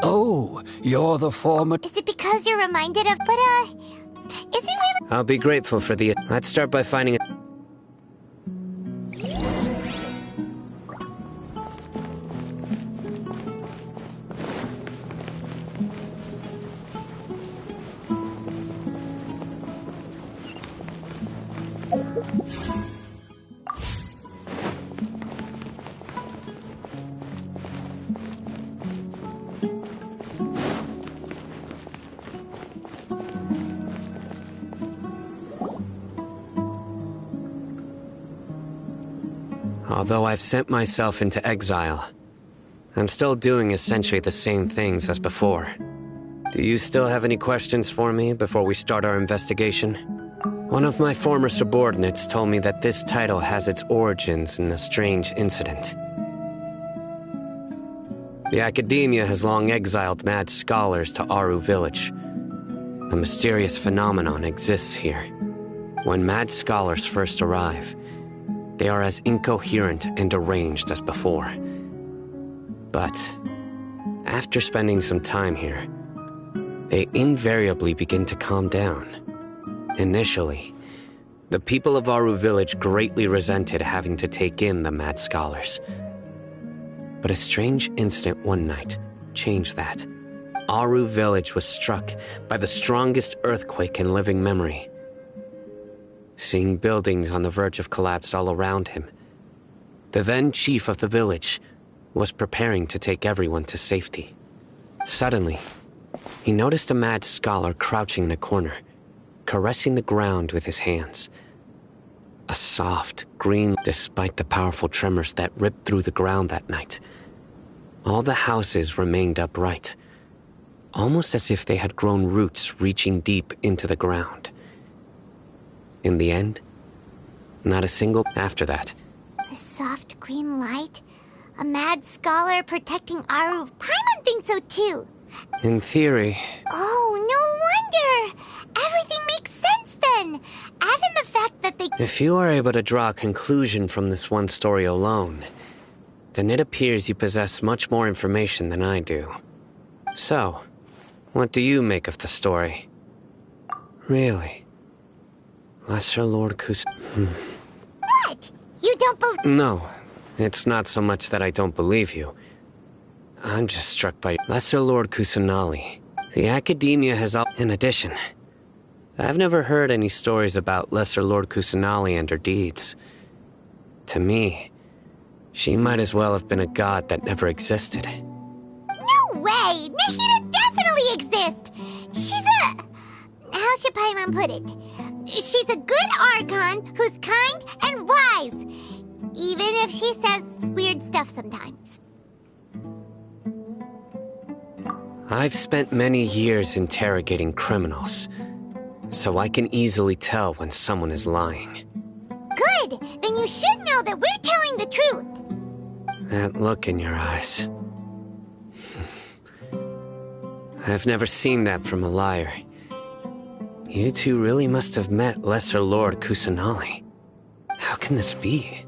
Oh, you're the former...
Is it because you're reminded of... But, is it really...
I'll be grateful for the... Let's start by finding it. Although I've sent myself into exile, I'm still doing essentially the same things as before. Do you still have any questions for me before we start our investigation? One of my former subordinates told me that this title has its origins in a strange incident. The academia has long exiled mad scholars to Aru Village. A mysterious phenomenon exists here. When mad scholars first arrive, they are as incoherent and deranged as before. But after spending some time here, they invariably begin to calm down. Initially, the people of Aru Village greatly resented having to take in the mad scholars. But a strange incident one night changed that. Aru Village was struck by the strongest earthquake in living memory. Seeing buildings on the verge of collapse all around him, the then chief of the village was preparing to take everyone to safety. Suddenly, he noticed a mad scholar crouching in a corner, caressing the ground with his hands. A soft, green, despite the powerful tremors that ripped through the ground that night. All the houses remained upright, almost as if they had grown roots reaching deep into the ground. In the end, not a single... After that,
The soft green light? A mad scholar protecting Aru? Paimon thinks so too.
in theory...
Oh, no wonder! Everything makes sense then! Add in the fact that they...
If you are able to draw a conclusion from this one story alone, then it appears you possess much more information than I do. So, what do you make of the story? Really? Lesser Lord
What? You don't believe...
No, it's not so much that I don't believe you. I'm just struck by Lesser Lord Kusanali. The academia has all... In addition, I've never heard any stories about Lesser Lord Kusanali and her deeds. To me, she might as well have been a god that never existed.
No way! Nahida definitely exists! She's a... How should Paimon put it? She's a good Archon who's kind and wise. Even if she says weird stuff sometimes.
I've spent many years interrogating criminals, so I can easily tell when someone is lying.
Good! Then you should know that we're telling the truth!
That look in your eyes. I've never seen that from a liar. You two really must have met Lesser Lord Kusanali. How can this be?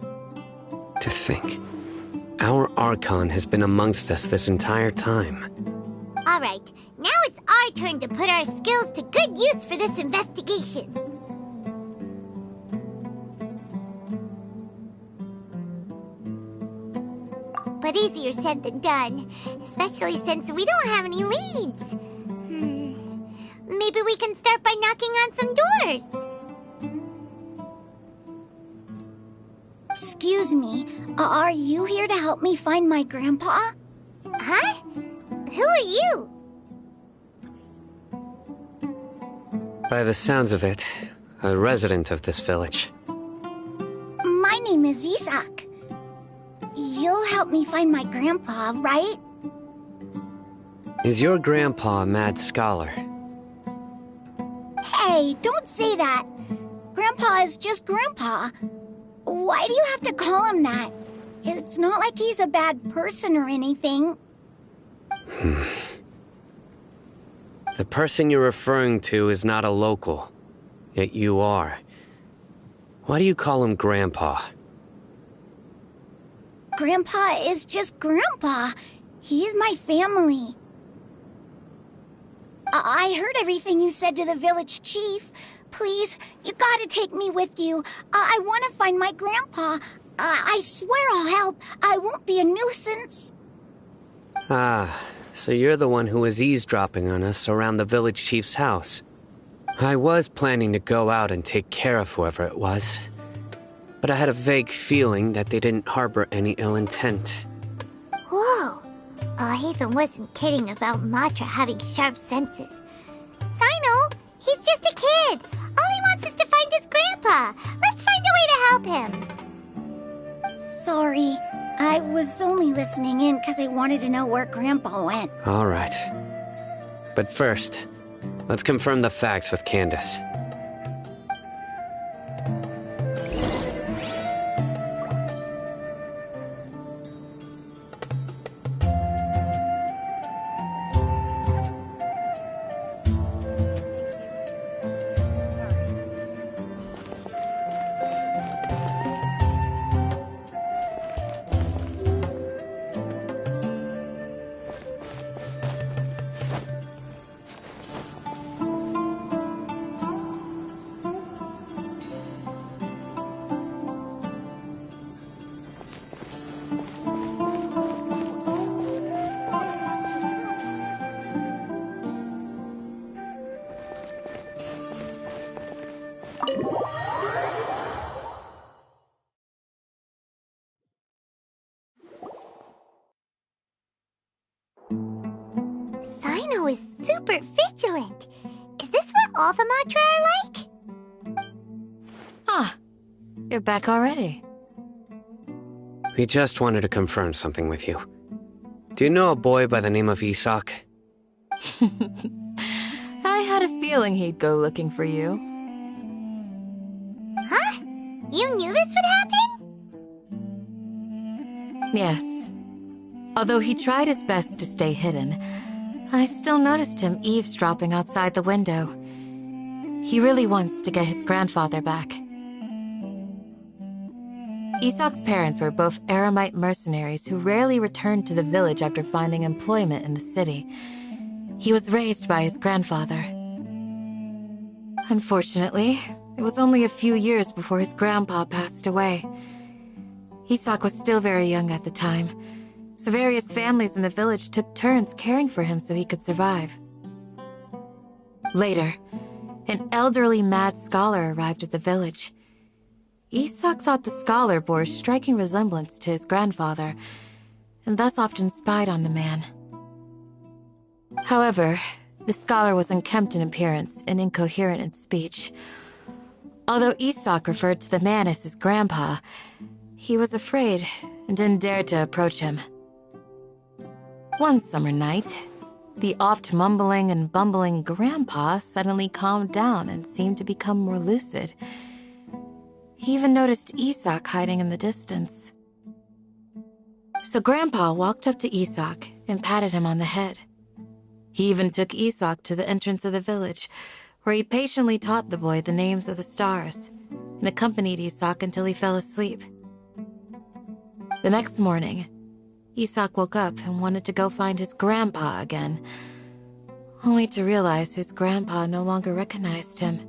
To think, our Archon has been amongst us this entire time.
Alright, now it's our turn to put our skills to good use for this investigation. But easier said than done, especially since we don't have any leads. Maybe we can start by knocking on some doors.
Excuse me, are you here to help me find my grandpa?
Huh? Who are you?
By the sounds of it, a resident of this village.
My name is Isak. You'll help me find my grandpa, right?
Is your grandpa a mad scholar?
Hey, don't say that. Grandpa is just Grandpa. Why do you have to call him that? It's not like he's a bad person or anything.
The person you're referring to is not a local, yet you are. Why do you call him Grandpa?
Grandpa is just Grandpa. He's my family. I heard everything you said to the village chief. Please, you gotta take me with you. I want to find my grandpa. I swear I'll help. I won't be a nuisance.
Ah, so you're the one who was eavesdropping on us around the village chief's house. I was planning to go out and take care of whoever it was, but I had a vague feeling that they didn't harbor any ill intent.
Whoa! Hatham wasn't kidding about Matra having sharp senses. Sino, he's just a kid. All he wants is to find his grandpa. Let's find a way to help him.
Sorry, I was only listening in because I wanted to know where Grandpa went.
All right. But first, let's confirm the facts with Candace.
Sino is super vigilant. Is this what all the Matra are like?
Ah, you're back already.
We just wanted to confirm something with you. Do you know a boy by the name of Isak?
I had a feeling he'd go looking for you.
Huh? You knew this would happen?
Yes. Although he tried his best to stay hidden, I still noticed him eavesdropping outside the window. He really wants to get his grandfather back. Isak's parents were both Aramite mercenaries who rarely returned to the village after finding employment in the city. He was raised by his grandfather. Unfortunately, it was only a few years before his grandpa passed away. Isak was still very young at the time, so various families in the village took turns caring for him so he could survive. Later, an elderly mad scholar arrived at the village. Isak thought the scholar bore a striking resemblance to his grandfather, and thus often spied on the man. However, the scholar was unkempt in appearance and incoherent in speech. Although Isak referred to the man as his grandpa, he was afraid and didn't dare to approach him. One summer night, The oft mumbling and bumbling Grandpa suddenly calmed down and seemed to become more lucid. He even noticed Isak hiding in the distance. So Grandpa walked up to Isak and patted him on the head. He even took Isak to the entrance of the village, where he patiently taught the boy the names of the stars and accompanied Isak until he fell asleep. The next morning, Isak woke up and wanted to go find his grandpa again, only to realize his grandpa no longer recognized him.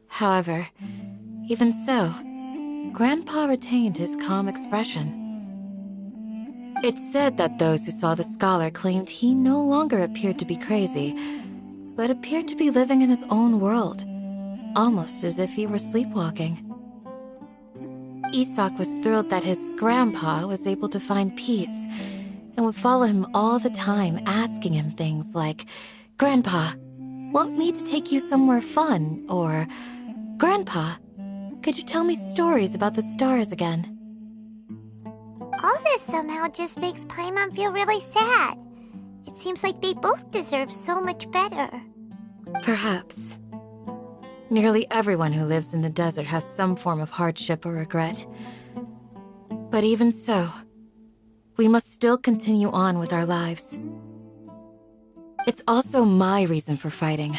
However, even so, Grandpa retained his calm expression. It's said that those who saw the scholar claimed he no longer appeared to be crazy, but appeared to be living in his own world, almost as if he were sleepwalking. Isak was thrilled that his grandpa was able to find peace and would follow him all the time, asking him things like, "Grandpa, want me to take you somewhere fun?" Or, "Grandpa, could you tell me stories about the stars again?"
All this somehow just makes Paimon feel really sad. It seems like they both deserve so much better.
Perhaps. Nearly everyone who lives in the desert has some form of hardship or regret. But even so, we must still continue on with our lives. It's also my reason for fighting.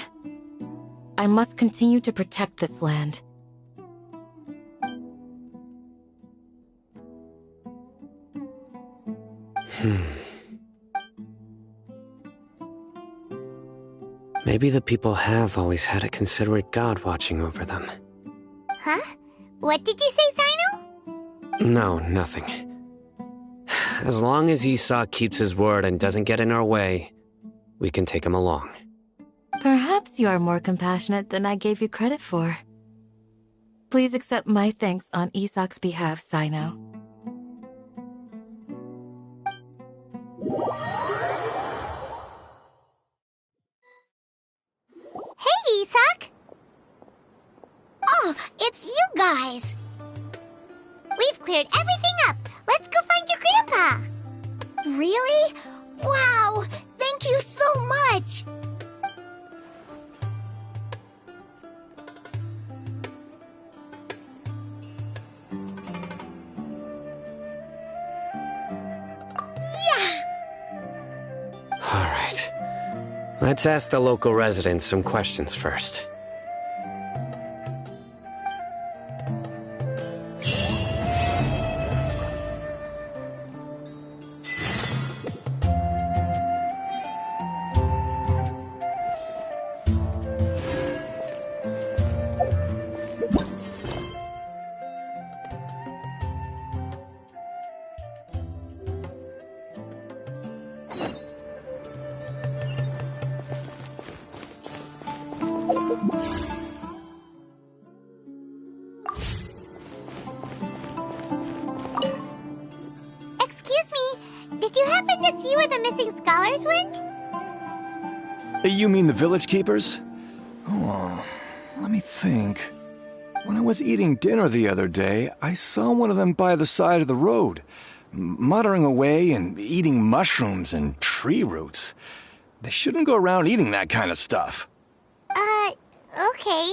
I must continue to protect this land.
Maybe the people have always had a considerate god watching over them.
Huh? What did you say, Sino?
No, nothing. As long as Isak keeps his word and doesn't get in our way, we can take him along.
Perhaps you are more compassionate than I gave you credit for. Please accept my thanks on Isak's behalf, Sino.
Hey, Isak!
Oh, it's you guys!
We've cleared everything up. Let's go find your grandpa.
Really? Wow! Thank you so much! Yeah!
All right. Let's ask the local residents some questions first.
Excuse me, did you happen to see where the missing scholars went?
You mean the village keepers? Oh, let me think. When I was eating dinner the other day, I saw one of them by the side of the road, muttering away and eating mushrooms and tree roots. They shouldn't go around eating that kind of stuff.
Okay.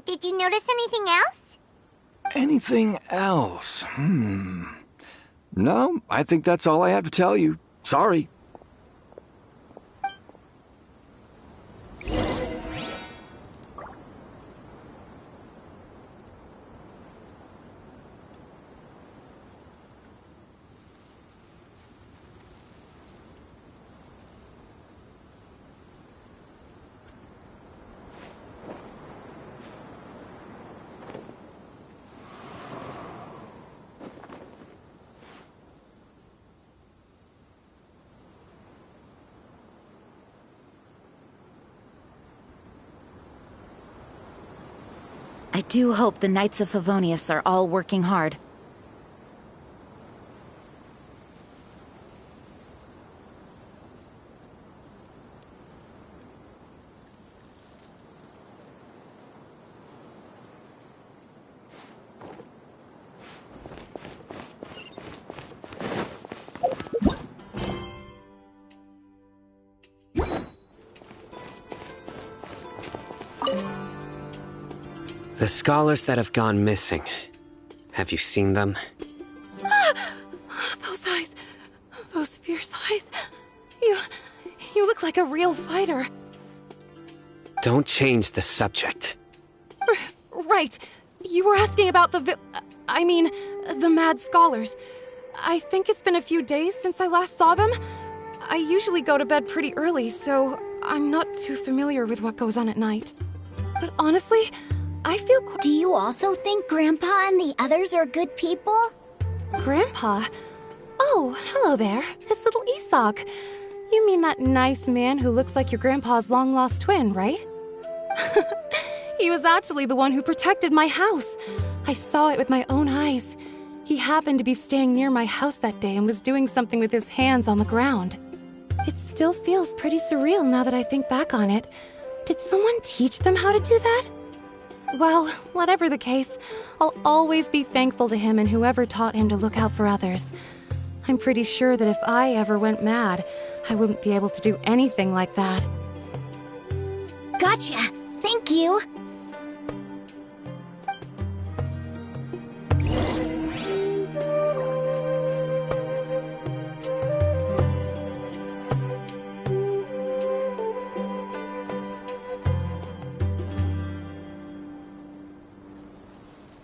Did you notice anything else?
Anything else? No, I think that's all I have to tell you. Sorry.
I do hope the Knights of Favonius are all working hard.
The scholars that have gone missing. Have you seen them?
Those eyes. Those fierce eyes. You look like a real fighter.
Don't change the subject.
Right. You were asking about the the mad scholars. I think it's been a few days since I last saw them. I usually go to bed pretty early, so I'm not too familiar with what goes on at night. But honestly, I feel
Do you also think Grandpa and the others are good people?
Grandpa? Oh, hello there. It's little Isak. You mean that nice man who looks like your grandpa's long-lost twin, right? He was actually the one who protected my house. I saw it with my own eyes. He happened to be staying near my house that day and was doing something with his hands on the ground. It still feels pretty surreal now that I think back on it. Did someone teach them how to do that? Well, whatever the case, I'll always be thankful to him and whoever taught him to look out for others. I'm pretty sure that if I ever went mad, I wouldn't be able to do anything like that.
Gotcha. Thank you.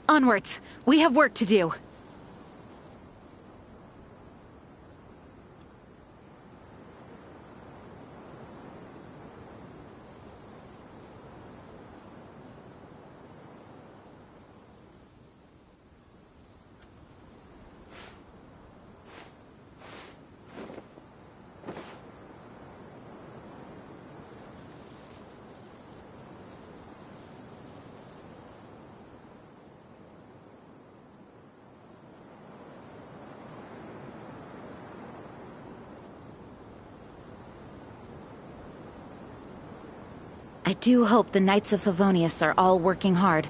Onwards. We have work to do. I do hope the Knights of Favonius are all working hard.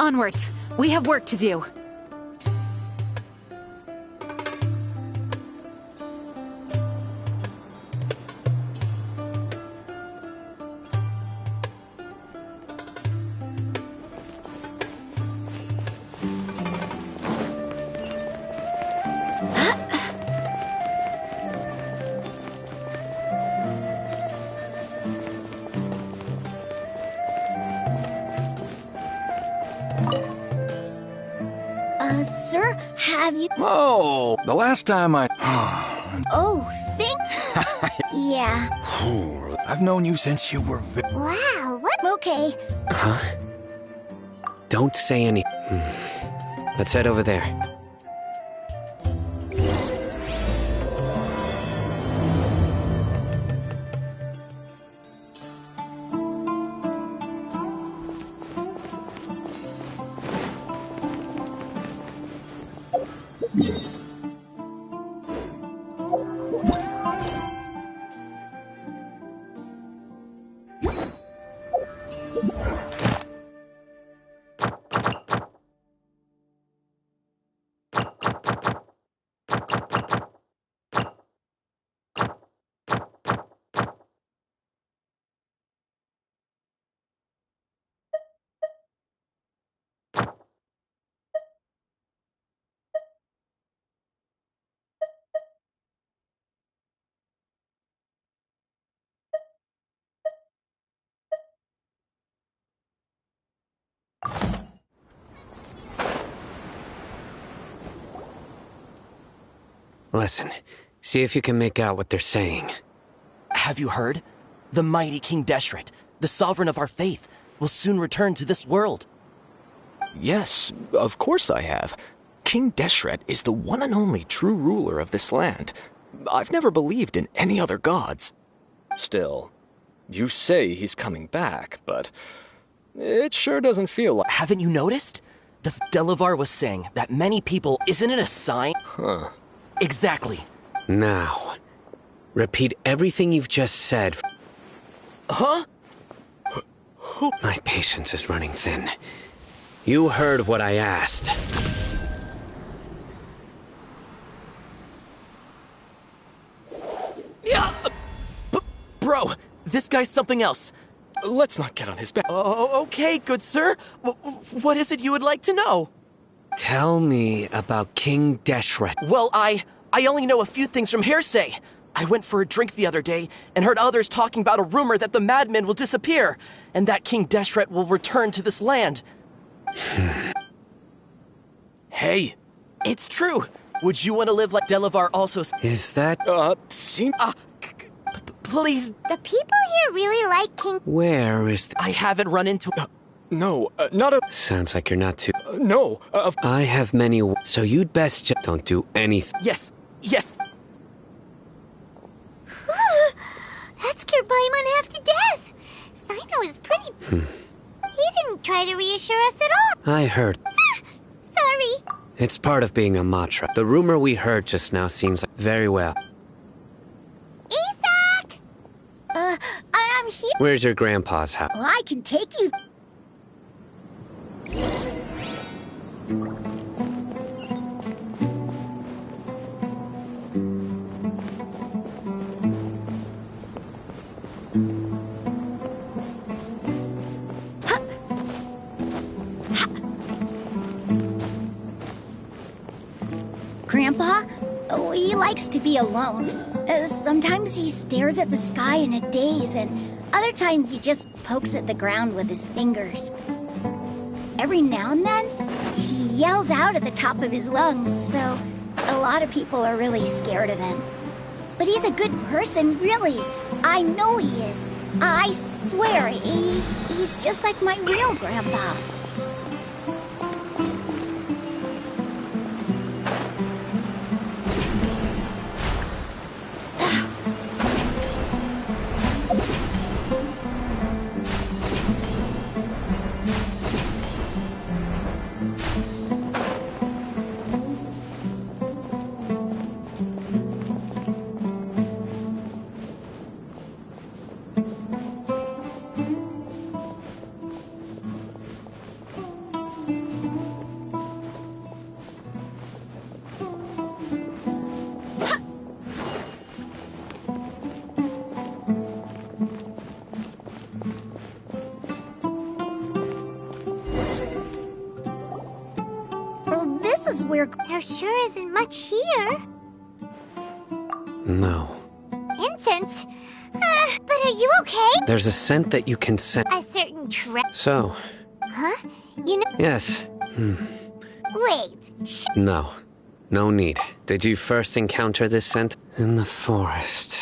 Onwards. We have work to do.
Sir, have you...
Oh, the last time I...
Oh, think... Yeah.
I've known you since you were
Wow, what? Okay.
Huh? Don't say any... Let's head over there. Listen, see if you can make out what they're saying.
Have you heard? The mighty King Deshret, the sovereign of our faith, will soon return to this world.
Yes, of course I have. King Deshret is the one and only true ruler of this land. I've never believed in any other gods. Still, You say he's coming back, but it sure doesn't feel like...
Haven't you noticed? The Delavar was saying that many people... Isn't it a sign?
Huh.
Exactly.
Now, repeat everything you've just said.
Huh?
My patience is running thin. You heard what I asked.
Yeah! Bro, this guy's something else.
Let's not get on his back.
Oh, okay, good sir. What is it you would like to know?
Tell me about King Deshret.
Well, I only know a few things from hearsay. I went for a drink the other day and heard others talking about a rumor that the madmen will disappear and that King Deshret will return to this land. Hey, it's true. Would you want to live like Delavar also?
Is that...
Please.
The people here really like King...
Where is the...
I haven't run into...
No, not a...
Sounds like you're not too...
no,
I have many... So you'd best just don't do anything.
Yes.
That scared Paimon half to death. Sino is pretty... He didn't try to reassure us at all.
I heard.
Sorry.
It's part of being a Matra. The rumor we heard just now seems like... Very well.
Isak!
I'm here.
Where's your grandpa's house?
Well, I can take you. Grandpa? Oh, he likes to be alone. Sometimes he stares at the sky in a daze, and other times he just pokes at the ground with his fingers. Every now and then, he yells out at the top of his lungs, so a lot of people are really scared of him. But he's a good person, really. I know he is. I swear, he's just like my real grandpa.
There sure isn't much here.
No.
Incense? But are you okay?
There's a scent that you can sense.
A certain
So.
Huh? You know...
Yes.
Wait.
No. No need. Did you first encounter this scent? In the forest.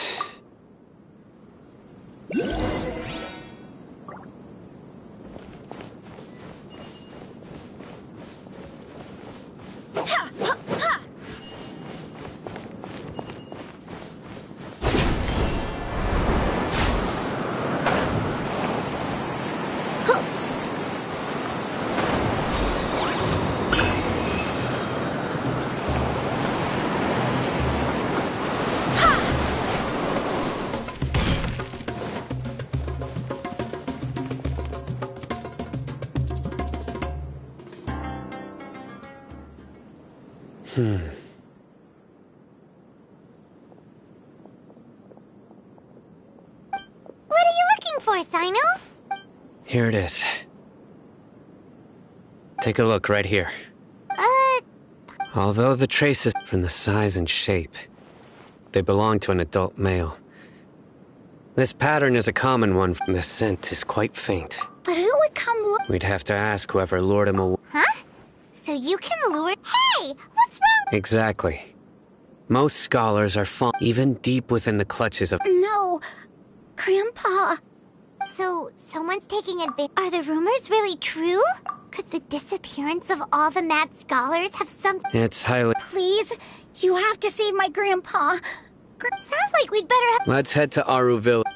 What are you looking for, Sino?
Here it is. Take a look right here. Although the traces from the size and shape, they belong to an adult male. This pattern is a common one. The scent is quite faint.
But who would come look?
We'd have to ask whoever lured him away.
Huh? So you can lure... Hey! What's wrong?
Exactly. Most scholars are even deep within the clutches of...
No. Grandpa.
So, someone's taking advantage... Are the rumors really true? Could the disappearance of all the mad scholars have something...
It's highly...
Please, you have to save my grandpa.
Sounds like we'd better have...
Let's head to Aru Village.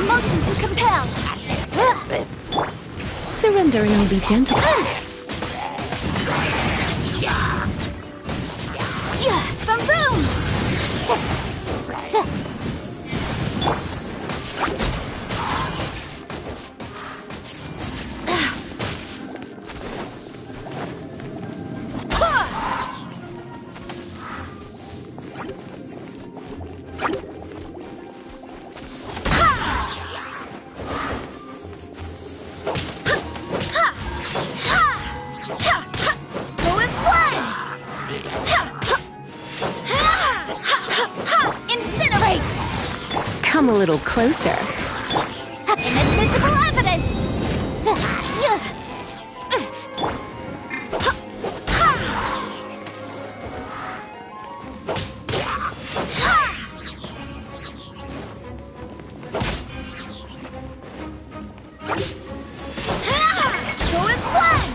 Motion to compel.
Surrendering may be gentle.
Boom boom.
Come a little closer.
Inadmissible evidence! Go as one!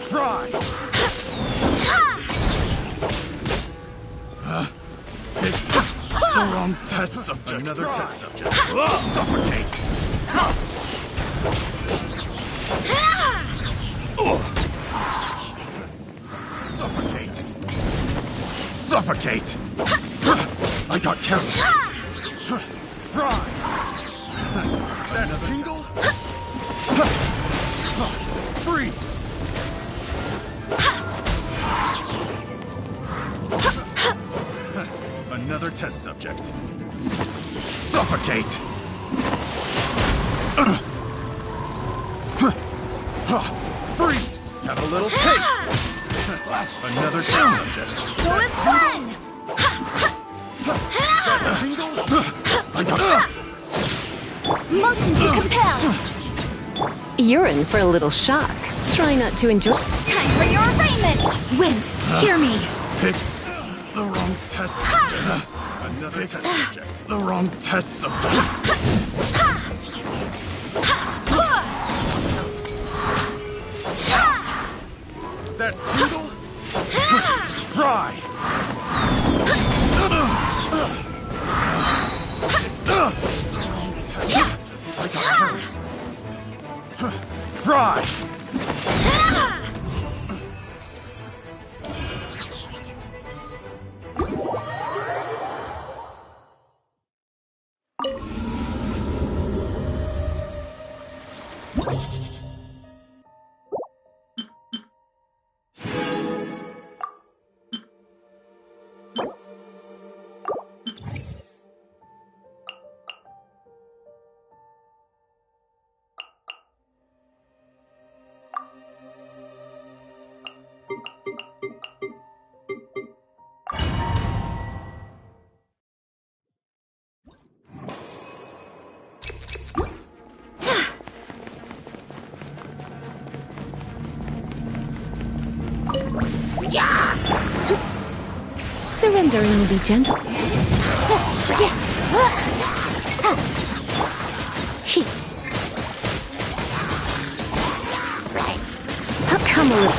Fry! The wrong test subject. Another test subject. Suffocate! Suffocate! Suffocate! I got careless. Fry! That tingle? Freeze! Another test subject. Suffocate! Freeze! Have a little taste! Another test subject.
Go as one!
I got
Motion to compel!
You're in for a little shock. Try not to enjoy.
Time for your arraignment! Wind, hear me!
Pick the wrong test subject. Another test subject. The wrong test subject. That tingle? Fry! try!
Surrendering will be gentle. Come a little.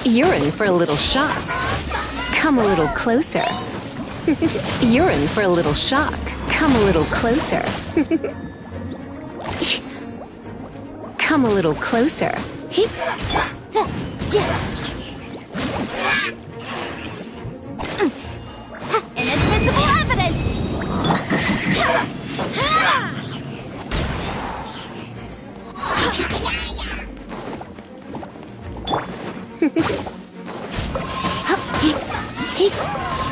You're in for a little shock. Come a little closer. You're in for a little shock. Come a little closer. Come a little closer.
Inadmissible evidence!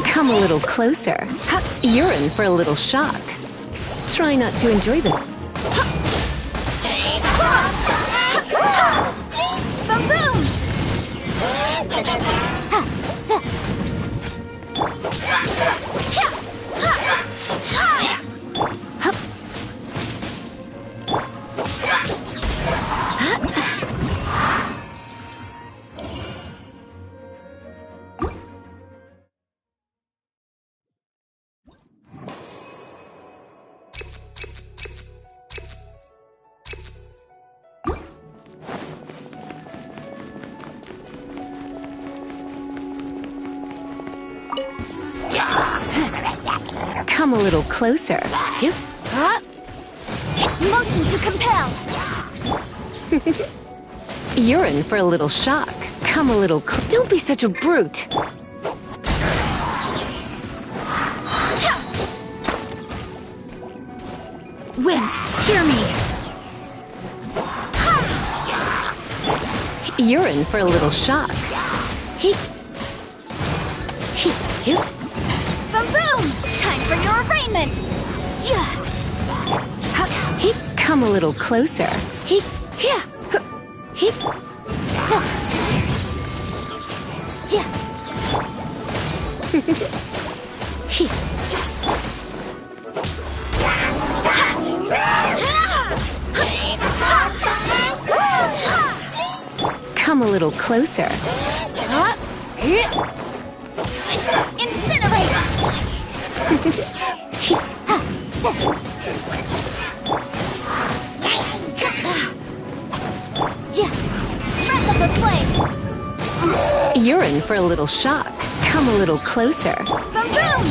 Come a little closer. You're in for a little shock. Try not to enjoy them.
Boom!
Come a little closer.
Motion to compel!
You're in for a little shock. Come a little Don't be such a brute.
Wind, hear me!
You're in for a little shock.
Boom boom! Time for your arraignment!
Come a little closer. Come a little closer.
Incinerate! Breath of the flame!
You're in for a little shock. Come a little closer.
Boom boom!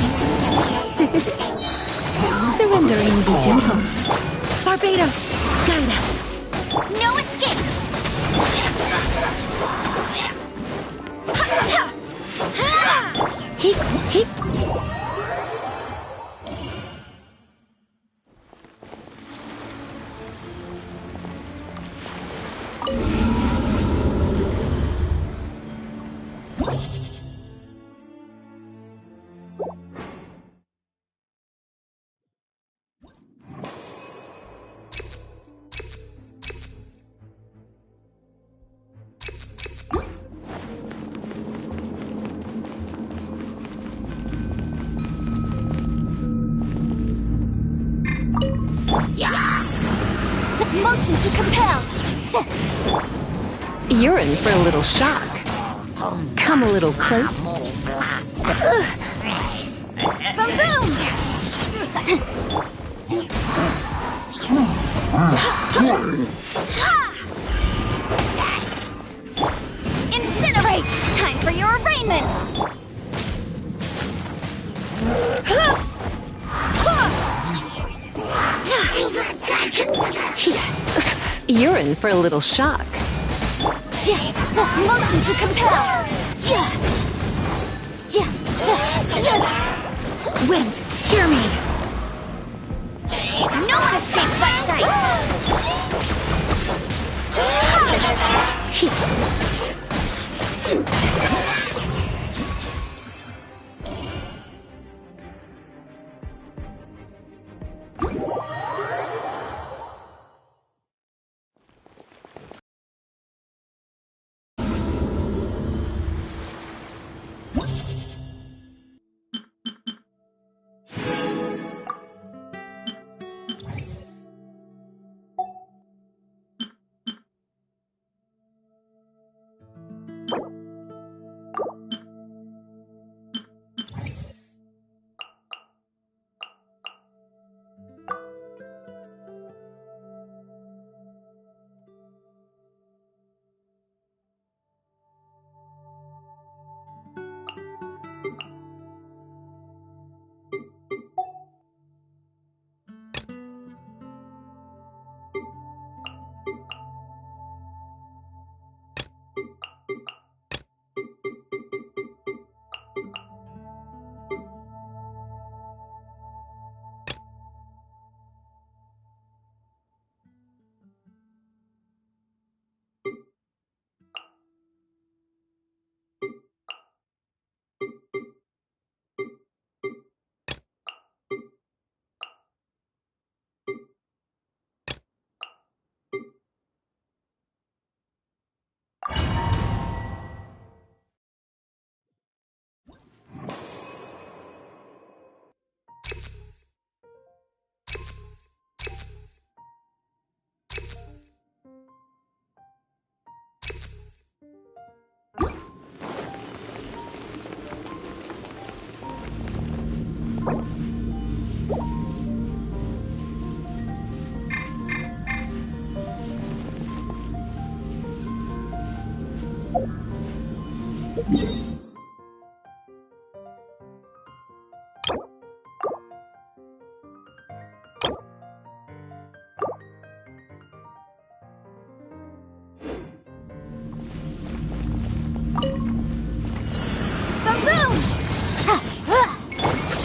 Surrendering will be gentle.
Barbados, guide us. No escape! Motion to compel!
You're in for a little shock. Come a little close.
Boom boom! Incinerate! Time for your arraignment!
You're in for a little shock.
Motion to compel! Wind, hear me! No one escapes my sights!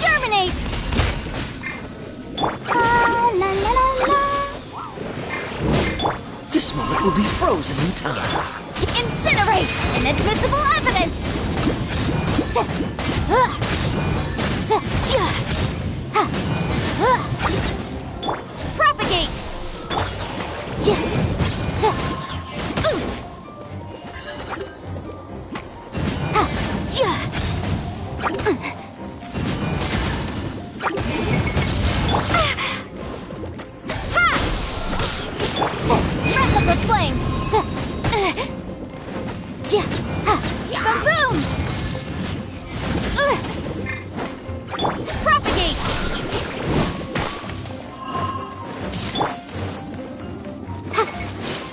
Germinate!
This moment will be frozen in time.
Incinerate! Inadmissible evidence! Propagate! Breath of the flame! Boom! Propagate!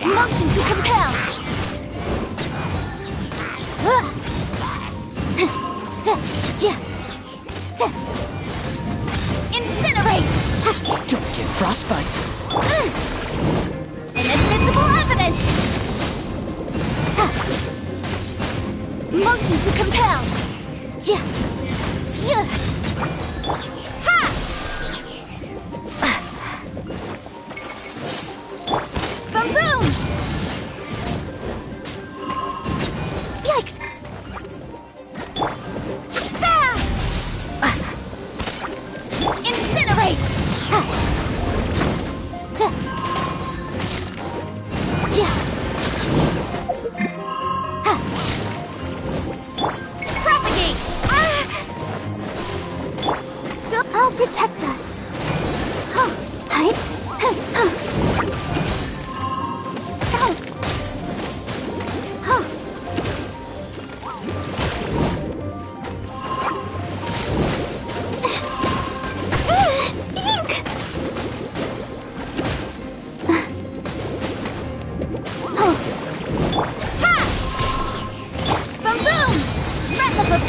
Motion to compel! Incinerate!
Don't get frostbite.
Inadmissible evidence! Motion to compel! Boom boom! Yikes! Incinerate! Propagate!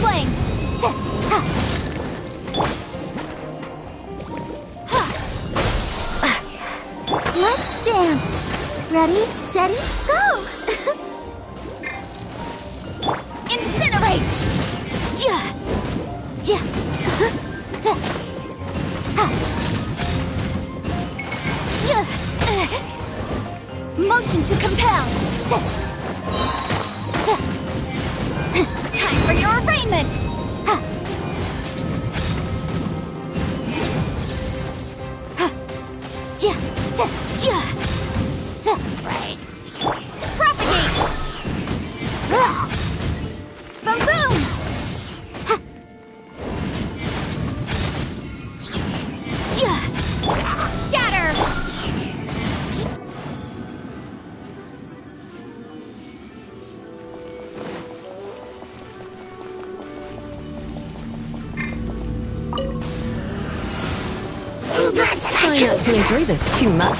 flame!
Let's dance. Ready, steady, go!
Incinerate! Motion to compel! Time for your arraignment! Right. Propagate! Boom boom! Scatter!
Try not to enjoy this too much.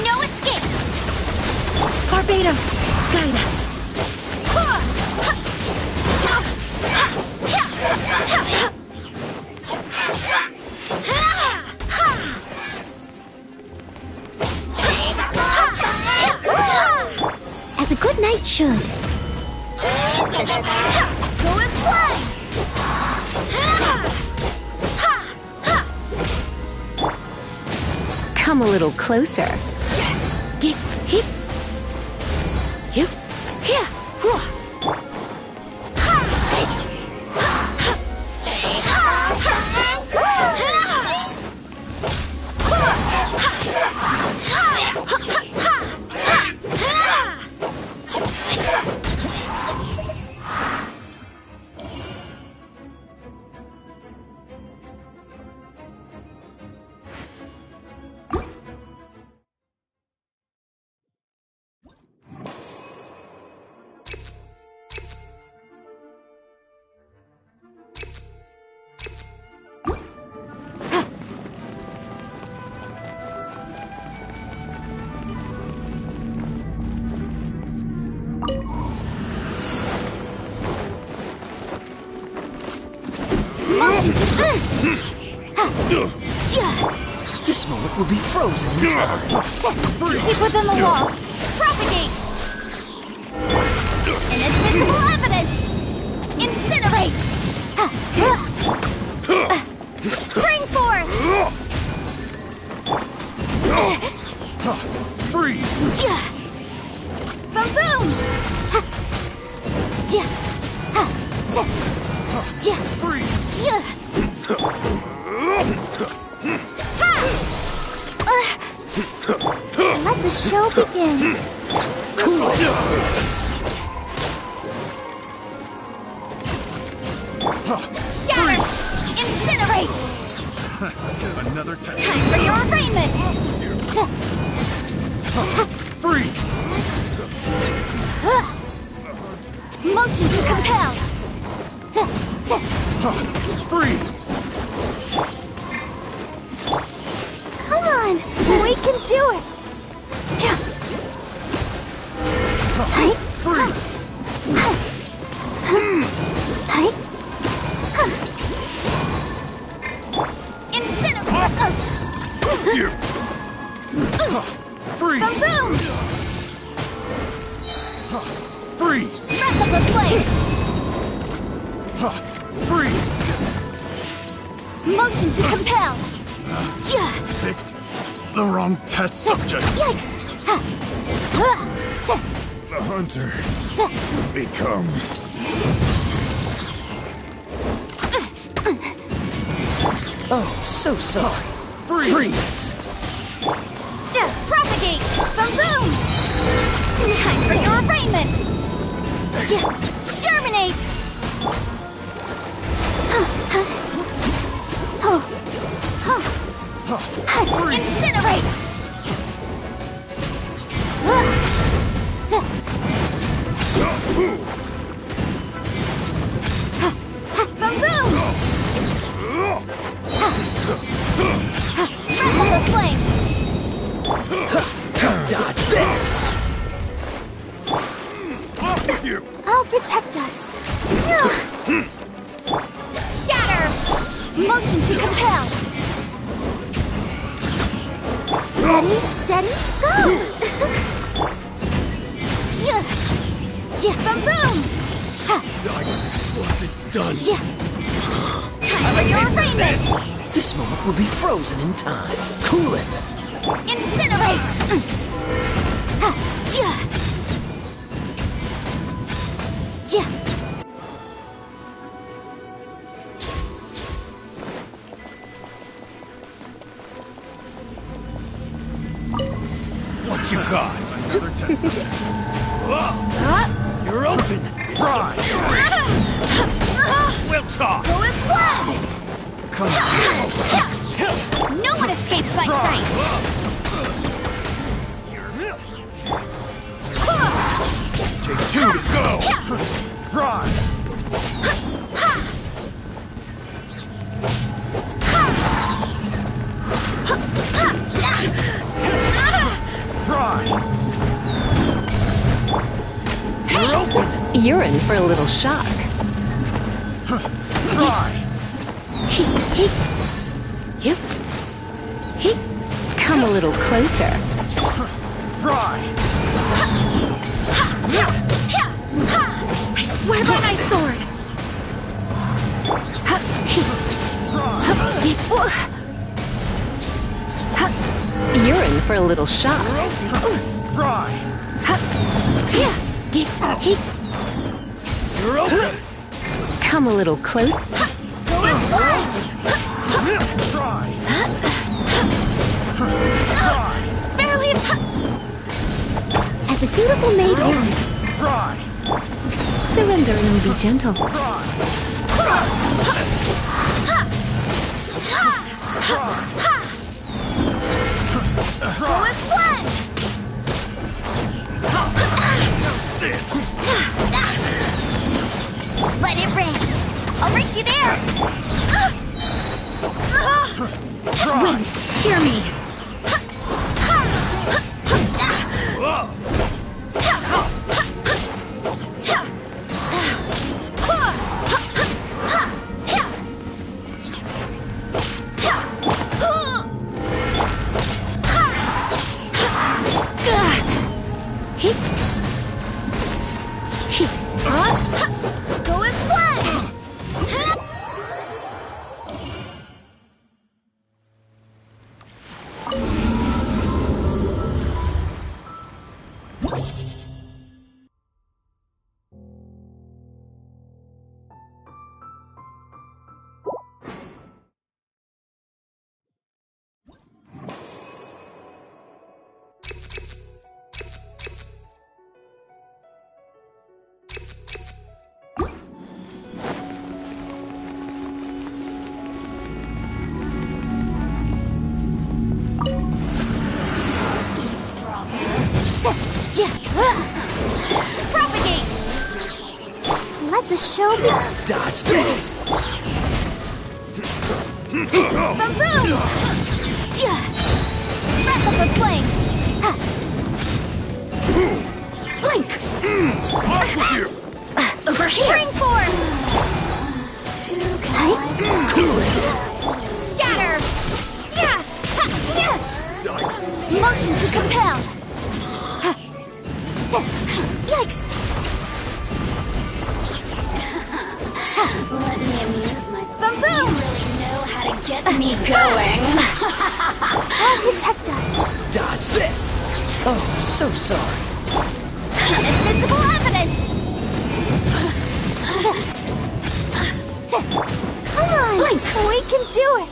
No escape!
Barbados, guide us.
As a good knight should.
Go as planned!
Come a little closer.
Get hit. You. Here.
This moment will be frozen in time.
Keep within the wall. Propagate! Inadmissible evidence! Incinerate! Spring forth!
Freeze!
Boom boom!
Let the show begin.
Scatter! Incinerate!
Another test.
Time for your arraignment!
Freeze!
Motion to compel!
Freeze!
Come on, we can do it.
Freeze!
Incinerate!
Freeze!
Boom boom!
Freeze!
Replica flame!
Freeze!
Motion to compel!
Picked the wrong test subject.
Yikes!
The hunter becomes...
Oh, so sorry.
Freeze!
Propagate! Boom boom! Time for your arraignment! Germinate! Incinerate! Boom boom! Replica flame!
Dodge this!
Off with you!
I'll protect us. Motion to compel. Ready, steady, go! Boom, boom!
What's it done?
Time for your arraignment!
This moment will be frozen in time. Cool it!
Incinerate!
What you got?
Another test subject.
You're open.
Right.
We'll talk.
Go as one!
Come on.
No one escapes my sight!
Take two to go. Fry. Fry.
You're in for a little shock.
Fry.
Come a little closer.
Fry.
I swear by my sword!
You're in for a little shock.
Fry.
You're open.
Come a little closer.
Fry.
Barely as a dutiful maid woman.
Fry.
Surrender and be gentle.
Go as one! Let it rain! I'll race you there! Wind, hear me! Go as one! Propagate! Let the show be.
Dodge this!
Boom! Wrap up a flame! Blink! Over here! Spring form!
Cool it!
Scatter! Motion to compel! Yikes!
Let me amuse myself.
Boom, boom!
You really know how to get me going.
I'll protect us!
Dodge this! Oh, so sorry.
Invisible evidence! Come on! Blink! We can do it!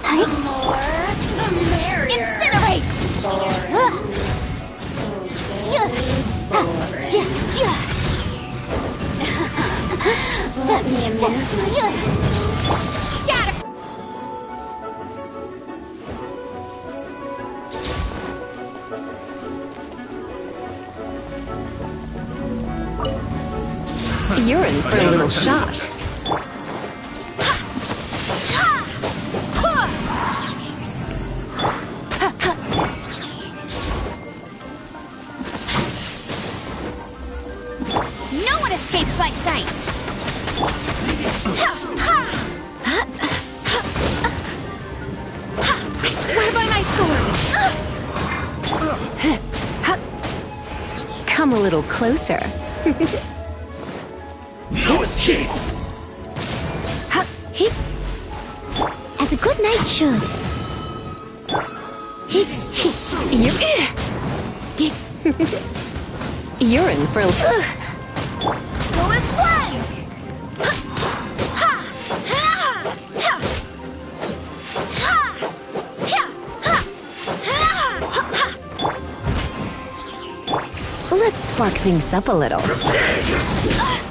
The more, the merrier.
Incinerate!
Let me amuse myself.
Scatter!
You're in for a little shock.
No one escapes my sights!
little closer.
No escape!
As a good knight should.
You're in for a...
Go his way!
Let's spark things up a little.
Prepare yourself.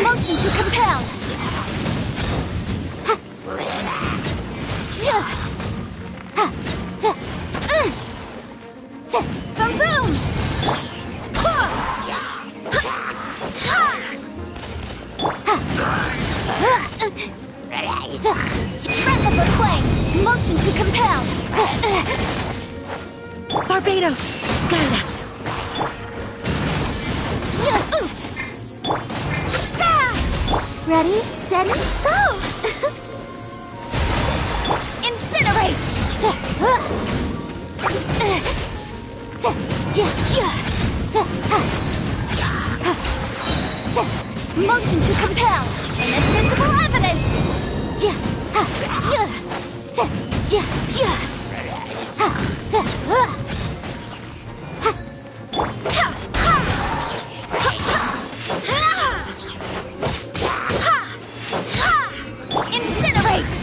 Motion to compel. Boom boom. Breath of the flame. Motion to compel.
Barbados, guide us.
Ready, steady, go! Incinerate! Motion to compel! Inadmissible evidence! Incinerate!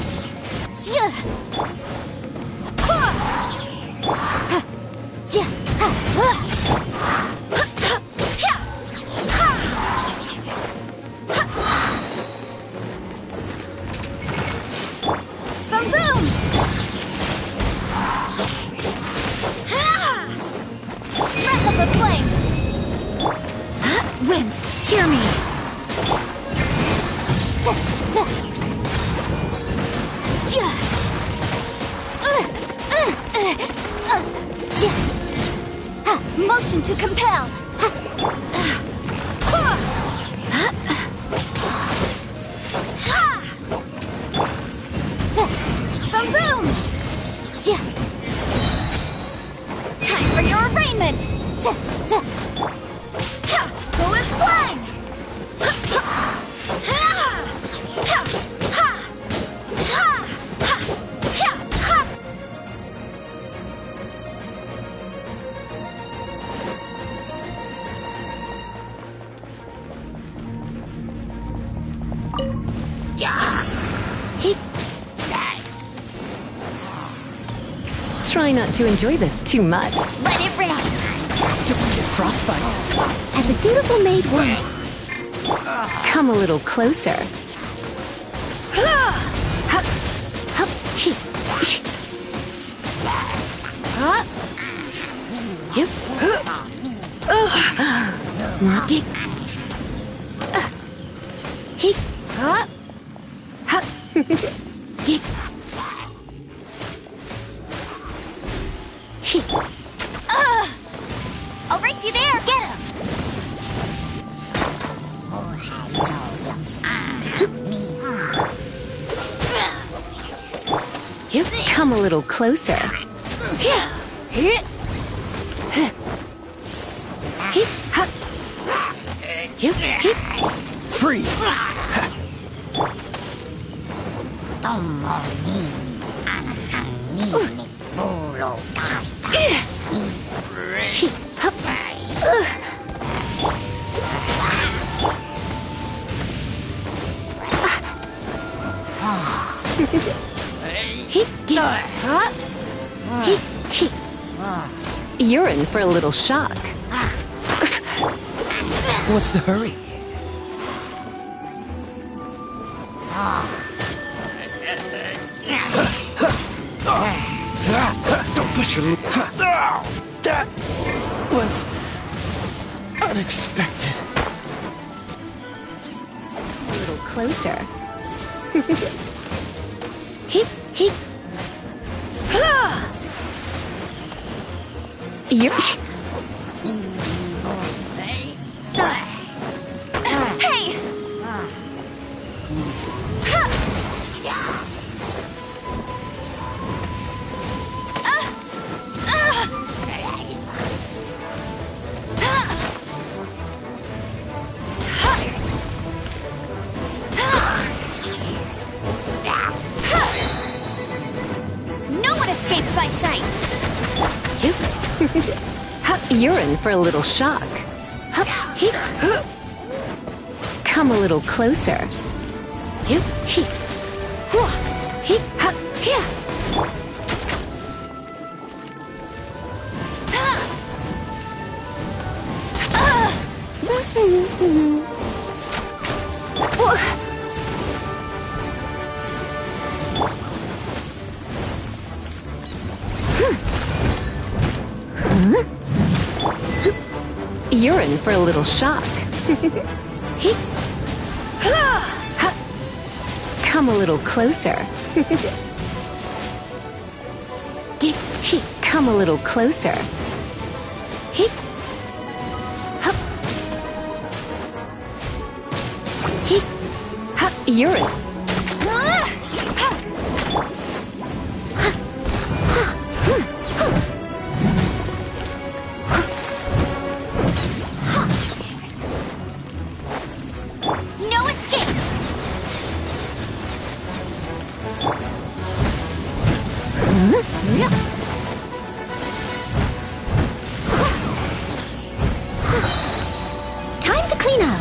Boom boom! Breath of the flame!
Wind, hear me.
Motion to compel. Boom boom. Time for your arraignment.
Try not to enjoy this too much.
Let it rain.
Don't get frostbite.
As a dutiful maid would.
Come a little closer.
I'll race you there. Get him.
Come a little closer.
Freeze!
You're in for a little shock.
What's the hurry? Don't push your... That was unexpected.
A little closer. You're...
Hey! No one escapes my sights!
You're in for a little shock. Come a little closer. You're in for a little shock. Come a little closer. Come a little closer. You're in.
No escape!
Time to clean up.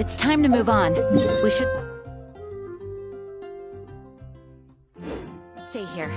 It's time to move on. We should... stay here.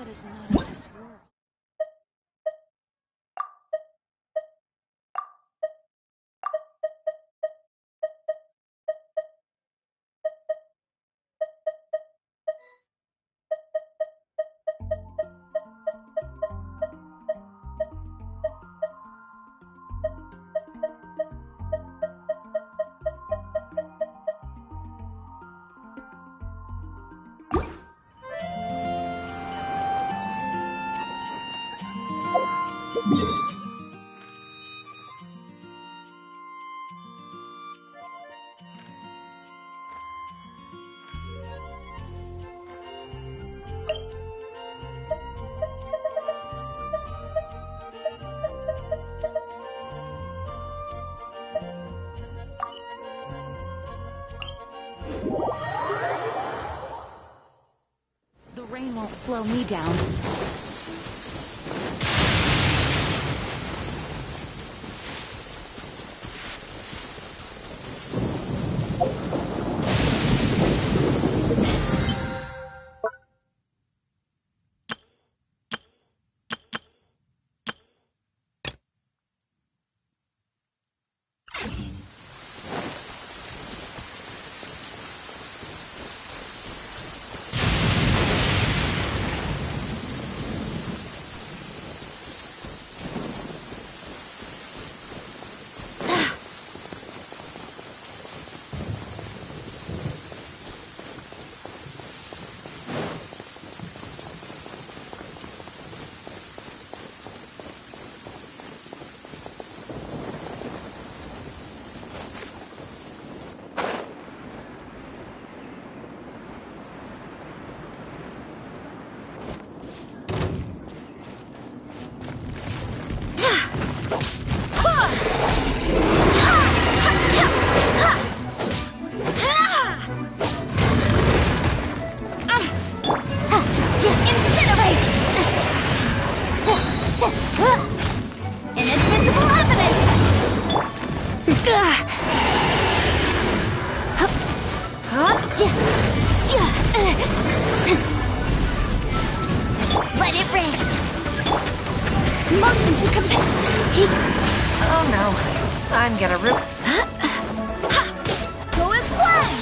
is not of this world.
The rain won't slow me down.
Inadmissible evidence! Let it rain! Motion to compel!
Oh no, I'm gonna rip.
Go as one!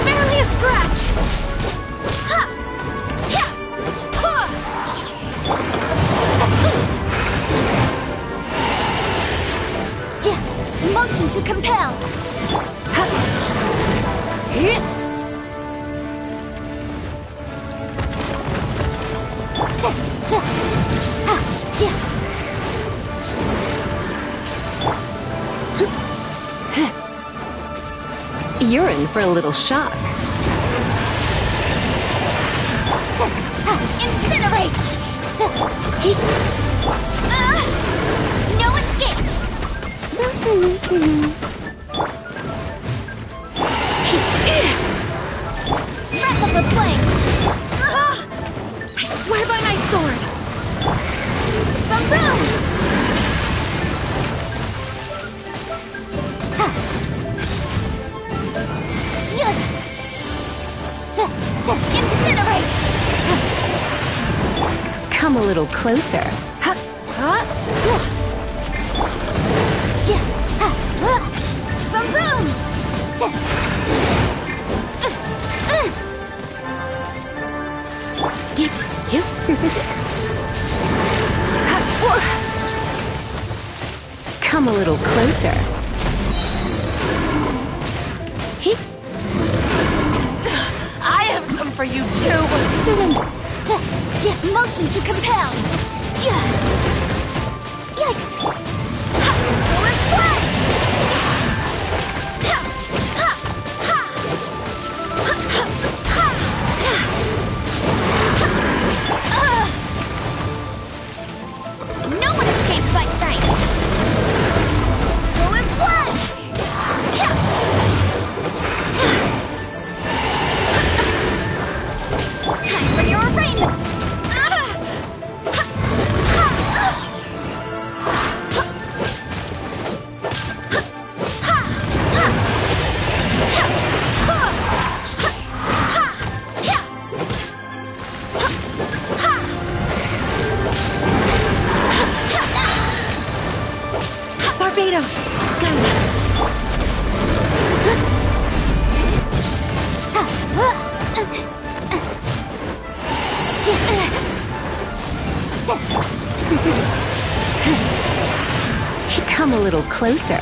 Barely a scratch!
Motion to compel!
You're in for a little shock.
Incinerate! No escape! Wrap up the flame!
I swear by my sword!
Boom! Incinerate!
Come a little closer.
Boom boom!
Come a little closer.
I have some for you too!
Motion to compel! Yikes! Let's play! No one escapes my sight! Let's play!
Kratos, guide us. Come a little closer.